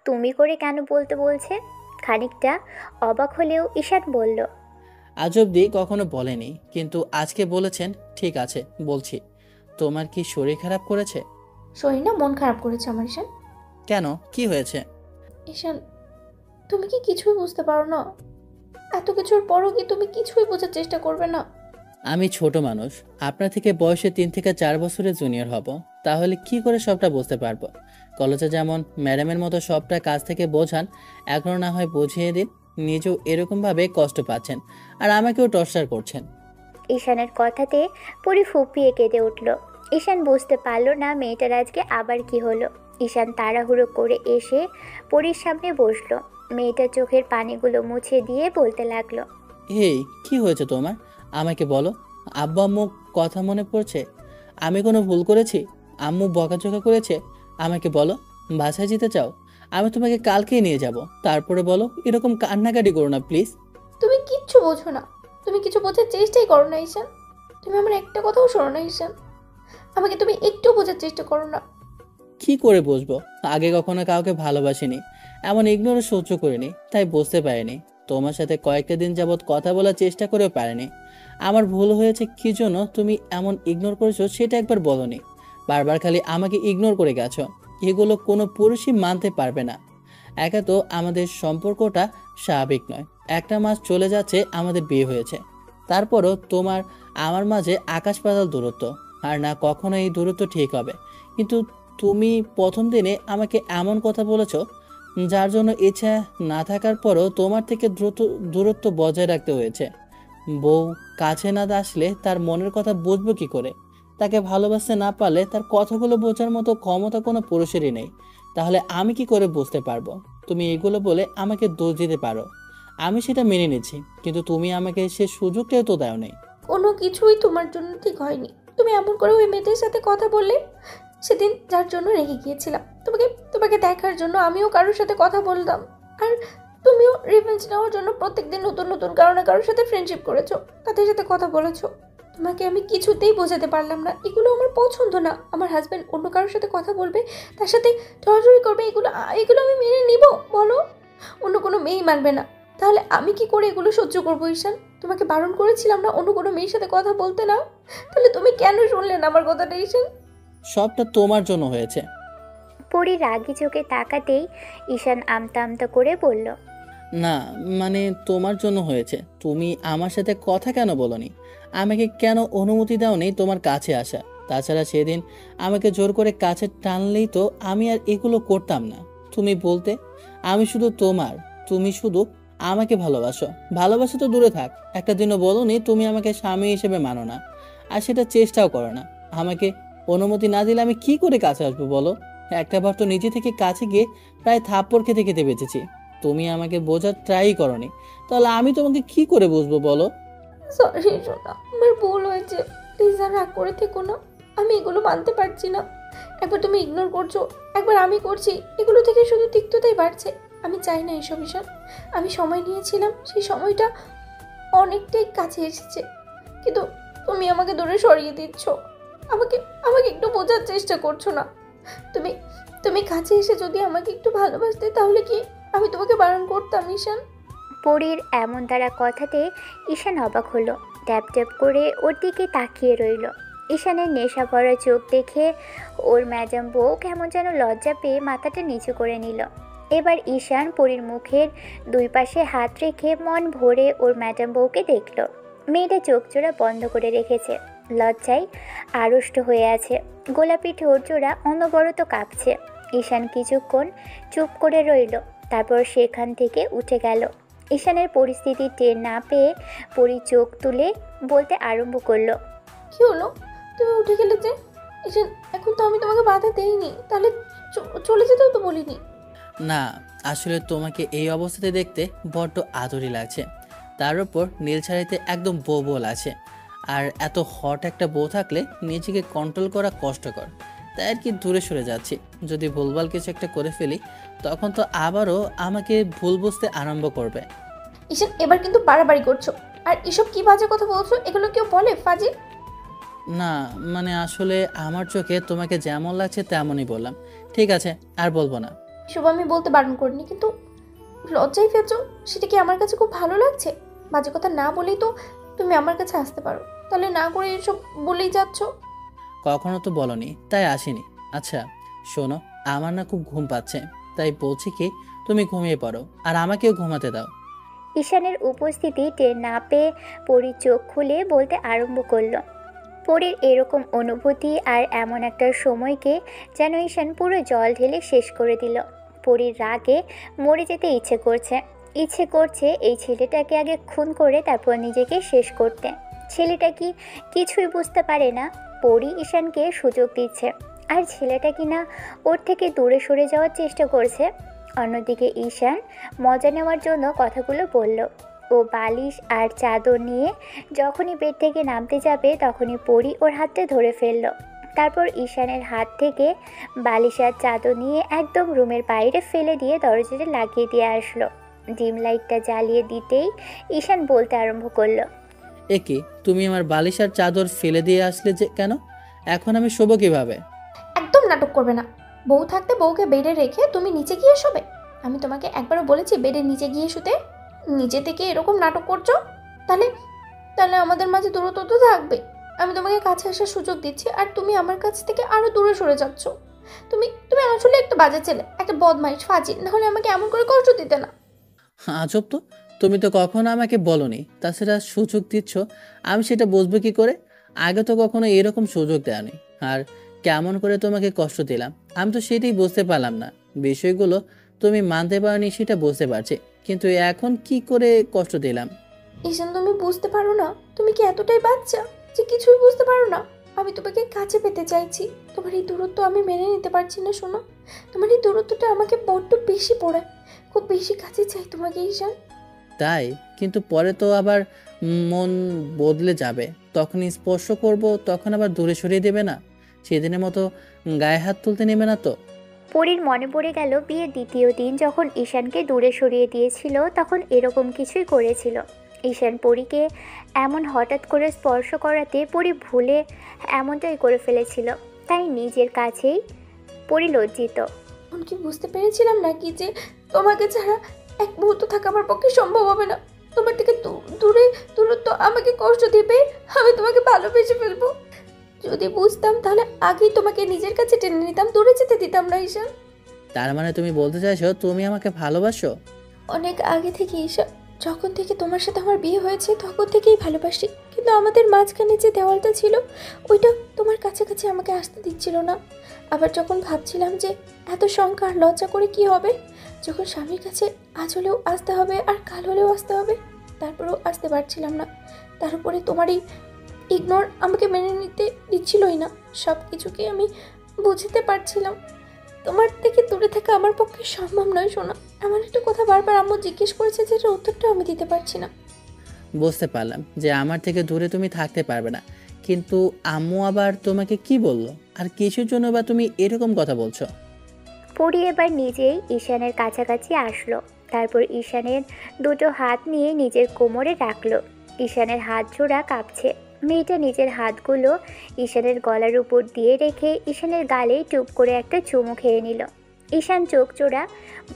তুমি করে কেন বলতে বলছে? খানিকটা অবাক হলেও ঈশান বলল, আজ অবধি কখনো বলেনি, কিন্তু আজকে বলেছেন। ঠিক আছে, বলছি। তোমার কি শরীর খারাপ করেছে? শরীর না, মন খারাপ করেছে আমার ঈশান। কেন, কি হয়েছে? ঈশান, তুমি কি কিছুই বুঝতে পারো না? এত কিছুর পরও কি তুমি কিছুই বোঝার চেষ্টা করবে না? আমি ছোট মানুষ, আপনার থেকে বয়সে 3 থেকে 4 বছরের জুনিয়র হব, তাহলে কি করে সবটা বুঝতে পারবো? কলেজে যেমন ম্যাডামের মতো সবটা কাজ থেকে বোঝান, এখনো না হয় বুঝিয়ে দিন। নিজেও এরকমভাবে কষ্ট পাচ্ছেন আর আমাকেও টর্চার করছেন। ঈশানের কথাতে পরি ফুপিয়ে কেঁদে উঠল। ঈশান বুঝতে পারলো না মেয়েটার আজকে আবার কি হলো। ঈশান তাড়াহুড়ো করে এসে পরির সামনে বসলো। মেয়েটার চোখের পানিগুলো মুছে দিয়ে বলতে লাগলো, এই কি হয়েছে তোমার? আমাকে বলো। আব্বু আম্মু কথা মনে পড়ছে? আমি কোনো ভুল করেছি? আম্মু বকাঝকা করেছে? আমাকে বলো। বাসায় যেতে চাও? আমি তোমাকে কালকেই নিয়ে যাব। তারপরে বলো, এরকম কান্নাকাটি করো না প্লিজ। তুমি কিচ্ছু বোঝো না, তুমি কিছু বোঝার চেষ্টাই করো না ঈশান। তুমি আমার একটা কথাও শোনো না ঈশান। আমাকে তুমি একটু বোঝার চেষ্টা করো না। কি করে বুঝবো? আগে কখনো কাউকে ভালোবাসিনি, এমন ইগনোরও সহ্য করিনি, তাই বুঝতে পারিনি। তোমার সাথে কয়েকটা দিন যাবৎ কথা বলার চেষ্টা করেও পারিনি। আমার ভুল হয়েছে কি জন্য তুমি এমন ইগনোর করেছো সেটা একবার বলনি। বারবার খালি আমাকে ইগনোর করে গেছো। এগুলো কোনো পুরুষই মানতে পারবে না। একা তো আমাদের সম্পর্কটা স্বাভাবিক নয়। 1 মাস চলে যাচ্ছে আমাদের বিয়ে হয়েছে, তারপরও তোমার আমার মাঝে আকাশ পাতাল দূরত্ব। আর না কখনো এই দূরত্ব ঠিক হবে। কিন্তু তুমি প্রথম দিনে আমাকে এমন কথা বলেছ যার জন্য ইচ্ছা না থাকার পরও তোমার থেকে দূরত্ব বজায় রাখতে হয়েছে। বউ কাছে না আসলে তার মনের কথা বুঝবো কি করে? তাকে ভালোবাসতে না পারলে তার কথাগুলো বোঝার মতো ক্ষমতা কোনো পুরুষেরই নেই। তাহলে আমি কি করে বুঝতে পারবো? তুমি এগুলো বলে আমাকে দোষ দিতে পারো, আমি সেটা মেনে নিচ্ছি, কিন্তু তুমি আমাকে সে সুযোগটাও তো দাও নাই। কোনো কিছুই তোমার জন্য ঠিক হয়নি। তুমি এমন করে ওই মেয়েদের সাথে কথা বললে, সেদিন যার জন্য রেগে গিয়েছিলাম। তোমাকে তোমাকে দেখার জন্য আমিও কারোর সাথে কথা বলতাম, আর তুমিও রিভেঞ্জ নেওয়ার জন্য প্রত্যেকদিন নতুন নতুন কারণে কারোর সাথে ফ্রেন্ডশিপ করেছো, তাদের সাথে কথা বলেছো। তোমাকে আমি কিছুতেই বোঝাতে পারলাম না এগুলো আমার পছন্দ না। আমার হাজব্যান্ড অন্য কারোর সাথে কথা বলবে, তার সাথে জড়াজড়ি করবে, এগুলো এগুলো আমি মেনে নিব? বলো, অন্য কোনো মেয়েই মানবে না। তাহলে আমি কি করে এগুলো সহ্য করবো ঈশান? তোমাকে বারণ করেছিলাম না অন্য কোনো মেয়ের সাথে কথা বলতে না? তাহলে তুমি কেন শুনলে না আমার কথাটা ঈশান? সবটা তোমার জন্য হয়েছে। পরি রাগি চোখে তাকাতেই ঈশান আমতা আমতা করে বলল, না মানে তোমার জন্য হয়েছে। তুমি আমার সাথে কথা কেন বলনি? আমাকে কেন অনুমতি দাওনি তোমার কাছে আসা? তাছাড়া সেদিন আমাকে জোর করে কাছে টানলেই তো আমি আর এগুলো করতাম না। তুমি বলতে আমি শুধু তোমার, তুমি শুধু আমাকে ভালোবাসো। ভালোবাসা তো দূরে থাক, একটা দিনও বলোনি তুমি আমাকে স্বামী হিসেবে মানো না, আর সেটা চেষ্টাও করো না। আমাকে অনুমতি না দিলে আমি কি করে কাছে আসবো বলো? একটাবার তো নিজে থেকে কাছে গিয়ে প্রায় থাপ্পড় খেতে খেতে বেঁচেছি। তুমি আমাকে বোঝার ট্রাই করনি, তাহলে আমি তোমাকে কি করে বুঝবো বলো? সরি সোনা, আমার ভুল হয়েছে। প্লিজ আর রাগ করে থেকো না। আমি এগুলো মানতে পারছি না। একবার তুমি ইগনোর করছো, একবার আমি করছি, এগুলো থেকে শুধু তিক্ততাই বাড়ছে। আমি চাই না এসব ঈশান। আমি সময় নিয়েছিলাম, সেই সময়টা অনেকটাই কাছে এসেছে, কিন্তু তুমি আমাকে দূরে সরিয়ে দিচ্ছ। আমাকে আমাকে একটু বোঝার চেষ্টা করছো না। তুমি তুমি কাছে এসে যদি আমাকে একটু ভালোবাসতে, তাহলে কি আমি তোমাকে বারণ করতাম ঈশান? পরীর এমন তারা কথাতে ঈশান অবাক হলো। ট্যাপ ট্যাপ করে ওর দিকে তাকিয়ে রইল। ঈশানের নেশা ভরা চোখ দেখে ওর ম্যাডাম বউ কেমন যেন লজ্জা পেয়ে মাথাটা নিচু করে নিল। এবার ঈশান পরীর মুখের দুই পাশে হাত রেখে মন ভরে ওর ম্যাডাম বউকে দেখল। মেয়েটা চোখ জোড়া বন্ধ করে রেখেছে, লজ্জায় আড়ষ্ট হয়ে আছে, গোলাপি ঠোঁট জোড়া অনবরত কাঁপছে। ঈশান কিছুক্ষণ চুপ করে রইল, তারপর সেখান থেকে উঠে গেল। ঈশানের পরিস্থিতি টের না পেয়ে পরী চোখ তুলে বলতে আরম্ভ করলো, কি হলো? তুমি উঠে গেলে যে? ঈশান, এখন তো আমি তোমাকে বাধা দেইনি, তাহলে চলে যেতেও তো বলিনি। না, আসলে তোমাকে এই অবস্থাতে দেখতে বড্ড আদরই লাগছে। তার উপর নীল শাড়িতে একদম বউ বউ লাগছে। আর এত হট একটা বউ থাকলে নিজেকে কন্ট্রোল করা কষ্টকর, তাই আর কি দূরে সরে যাচ্ছি। যদি ভুলভাল কিছু একটা করে ফেলি, তখন তো আবারও আমাকে ভুল বুঝতে আরম্ভ করবে। ঈশান, এবার কিন্তু বাড়াবাড়ি করছো। আর এসব কি বাজে কথা বলছো? এগুলো কেউ বলে ফাজিল? না মানে আসলে আমার চোখে তোমাকে যেমন লাগছে তেমনই বললাম। ঠিক আছে, আর বলবো না। এসব আমি বলতে বারণ করিনি, কিন্তু লজ্জায় ফেলছো, সেটা কি আমার কাছে খুব ভালো লাগছে? বাজে কথা না বলেই তো তুমি আমার কাছে আসতে পারো, তাহলে না করে এসব বলেই যাচ্ছ। কখনো তো বলনি, তাই আসিনি। আচ্ছা শোনো, আমার না খুব ঘুম পাচ্ছে, তাই বলছি কি তুমি ঘুমিয়ে পড়ো আর আমাকেও ঘুমাতে দাও। ঈশানের উপস্থিতি টের না পেয়ে পরী চোখ খুলে বলতে আরম্ভ করলো। পরীর এরকম অনুভূতি আর এমন একটা সময়কে যেন ঈশান পুরো জল ঢেলে শেষ করে দিল। পরীর রাগে মরে যেতে ইচ্ছে করছে এই ছেলেটাকে আগে খুন করে তারপর নিজেকে শেষ করতে। ছেলেটা কি কিছুই বুঝতে পারে না পরী ঈশানকে সুযোগ দিচ্ছে, আর ছেলেটা কি না ওর থেকে দূরে সরে যাওয়ার চেষ্টা করছে। অন্যদিকে ঈশান মজা নেওয়ার জন্য কথাগুলো বলল। ও বালিশ আর চাদর নিয়ে যখনই বেড থেকে নামতে যাবে, তখনই পরী ওর হাতটা ধরে ফেলল। তারপর ঈশানের হাত থেকে বালিশ আর চাদর নিয়ে একদম রুমের বাইরে ফেলে দিয়ে দরজাটা লাগিয়ে দিয়ে আসলো। ডিম লাইটটা জ্বালিয়ে দিতেই ঈশান বলতে আরম্ভ করলো, এ কি, তুমি আমার বালিশ আর চাদর ফেলে দিয়ে আসলে যে কেন? এখন আমি শোবো কিভাবে? একদম নাটক করবে না। বউ থাকতে বউকে বেডে রেখে তুমি নিচে গিয়ে শোবে? আমি তোমাকে একবারও বলেছি বেডের নিচে গিয়ে শুতে? নিজে থেকে এরকম নাটক করছো, তাহলে তাহলে আমাদের মাঝে দূরত্ব তো থাকবে। আমি তোমাকে কাছে আসার সুযোগ দিচ্ছি, আর তুমি আমার কাছ থেকে আরো দূরে সরে যাচ্ছ। তুমি তুমি আসলে একটা বাজে ছেলে, একটা বদমাইশ, ফাজিল। না হলে আমাকে এমন করে কষ্ট দিতে না। আজব তো, তুমি তো কখনো আমাকে বলনি, তাছাড়া সুযোগ দিচ্ছ আমি সেটা বুঝবো কি করে? আগে তো কখনো এরকম সুযোগ দেওনি। আর কেমন করে তোমাকে কষ্ট দিলাম আমি তো সেটাই বুঝতে পারলাম না। বিষয়গুলো তুমি মানতে পারোনি সেটা বুঝতে পারছি, কিন্তু এখন কি করে কষ্ট দিলাম? ঈশান, তুমি বুঝতে পারো না? তুমি কি এতটাই বাচ্চা যে কিছুই বুঝতে পারো না? আমি তোমাকে কাছে পেতে চাইছি। তোমার এই দূরত্ব আমি মেনে নিতে পারছি না। শোনো, তোমার এই দূরত্বটা আমাকে বড্ড বেশি পড়ায়। খুব বেশি কাছে চাই তোমাকে ঈশান। তাই? কিন্তু পরে তো আবার মন বদলে যাবে, তখন স্পর্শ করব, তখন আবার দূরে সরিয়ে দেবে না? সেদিনের মতো গায়ে হাত তুলতে নেবে না তো? পরীর মনে পড়ে গেল বিয়ের দ্বিতীয় দিন যখন ঈশানকে দূরে সরিয়ে দিয়েছিল, তখন এরকম কিছুই করেছিল। ঈশান পরীকে এমন হঠাৎ করে স্পর্শ করাতে পরী ভুলে এমনটাই করে ফেলেছিল, তাই নিজের কাছেই পরী লজ্জিত। তখন কি বুঝতে পেরেছিলাম নাকি যে তোমাকে ছাড়া এক মুহূর্ত থাকা আমার পক্ষে সম্ভব হবে না? তোমার থেকে দূরত্ব আমাকে কষ্ট দিবে, আমি তোমাকে ভালোবেসে ফেলবো। যদি বুঝতাম তাহলে আগেই তোমাকে নিজের কাছে টেনে নিতাম, দূরে যেতে দিতাম না ঈশান। তার মানে তুমি বলতে চাইছো তুমি আমাকে ভালোবাসো? অনেক আগে থেকে ঈশান, যখন থেকে তোমার সাথে আমার বিয়ে হয়েছে তখন থেকেই ভালোবাসি, কিন্তু আমাদের মাঝখানে যে দেওয়ালটা ছিল ওইটা তোমার কাছাকাছি আমাকে আসতে দিচ্ছিল না। আবার যখন ভাবছিলাম যে এত সংখ্যা আর লজ্জা করে কি হবে, যখন স্বামীর কাছে আজ হলেও আসতে হবে আর কাল হলেও আসতে হবে, তারপরেও আসতে পারছিলাম না। তার উপরে তোমার এই ইগনোর আমাকে মেনে নিতে দিচ্ছিলই না। সব কিছুকে আমি বুঝতে পারছিলাম। তোমার থেকে দূরে থাকা আমার পক্ষে সম্ভব নয়। শোনা, আমার একটা কথা বারবার আম্মু জিজ্ঞেস করেছে, যেটার উত্তরটা আমি দিতে পারছি না। বুঝতে পারলাম যে আমার থেকে দূরে তুমি থাকতে পারবে না, কিন্তু আম্মু আবার তোমাকে কি বললো আর কিছুর জন্য বা তুমি এরকম কথা বলছো? পরি এবার নিজেই ঈশানের কাছাকাছি আসলো। তারপর ঈশানের দুটো হাত নিয়ে নিজের কোমরে রাখলো। ঈশানের হাত জোড়া কাঁপছে। মেয়েটা নিজের হাতগুলো ঈশানের গলার উপর দিয়ে রেখে ঈশানের গালে টুপ করে একটা চুমু খেয়ে নিল। ঈশান চোখ জোড়া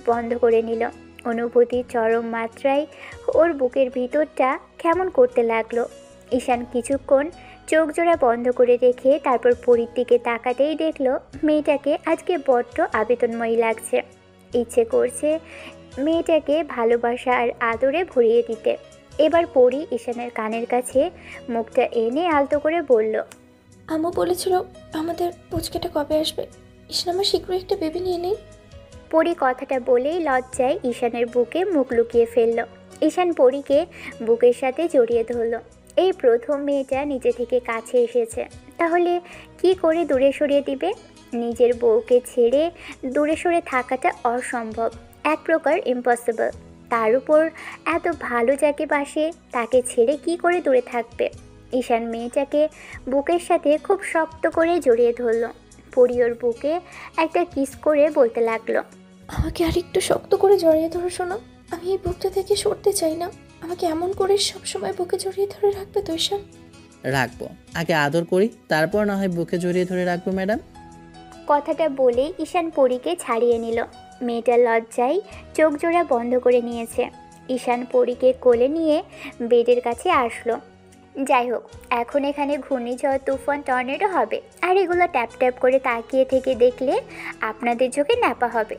বন্ধ করে নিল। অনুভূতির চরম মাত্রায় ওর বুকের ভিতরটা কেমন করতে লাগলো। ঈশান কিছুক্ষণ চোখ জোড়া বন্ধ করে রেখে তারপর পরীর দিকে তাকাতেই দেখলো মেয়েটাকে আজকে বড্ড আবেদনময়ী লাগছে। ইচ্ছে করছে মেয়েটাকে ভালোবাসা আর আদরে ভরিয়ে দিতে। এবার পরি ঈশানের কানের কাছে মুখটা এনে আলতো করে বলল, আম্মু বলেছিল আমাদের পুচকেটা কবে আসবে। ঈশান আমার শীঘ্রই একটা বেবি নিয়ে নেই। পরি কথাটা বলেই লজ্জায় ঈশানের বুকে মুখ লুকিয়ে ফেলল। ঈশান পরীকে বুকের সাথে জড়িয়ে ধরল। এই প্রথম মেয়েটা নিজে থেকে কাছে এসেছে, তাহলে কি করে দূরে সরিয়ে দিবে? নিজের বউকে ছেড়ে দূরে সরে থাকাটা অসম্ভব, এক প্রকার ইম্পসিবল। তার উপর এত ভালো যাকে বাসে তাকে ছেড়ে কি করে দূরে থাকবে? ঈশান মেয়েটাকে বুকের সাথে খুব শক্ত করে জড়িয়ে ধরল। পরি ওর বুকে একটা কিস করে বলতে লাগলো, আমাকে আর একটু শক্ত করে জড়িয়ে ধরো শোনো। আমি এই বুকটা থেকে সরতে চাই না। আমাকে এমন করে সবসময় বুকে জড়িয়ে ধরে রাখবে তো ঈশান? রাখবো, আগে আদর করি, তারপর না হয় বুকে জড়িয়ে ধরে রাখবো ম্যাডাম। কথাটা বলেই ঈশান পরীকে ছাড়িয়ে নিল। মেয়েটার লজ্জায় চোখ জোড়া বন্ধ করে নিয়েছে। ঈশান পরীকে কোলে নিয়ে বেডের কাছে আসলো। যাই হোক, এখন এখানে ঘূর্ণিঝড়, তুফান, টর্নেডো হবে, আর এগুলো ট্যাপ ট্যাপ করে তাকিয়ে থেকে দেখলে আপনাদের চোখে ন্যাপা হবে।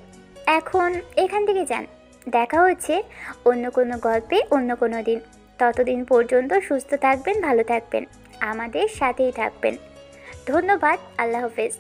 এখন এখান থেকে যান। দেখা হচ্ছে অন্য কোনো গল্পে অন্য কোনো দিন। ততদিন পর্যন্ত সুস্থ থাকবেন, ভালো থাকবেন, আমাদের সাথেই থাকবেন। ধন্যবাদ। আল্লাহ হাফেজ।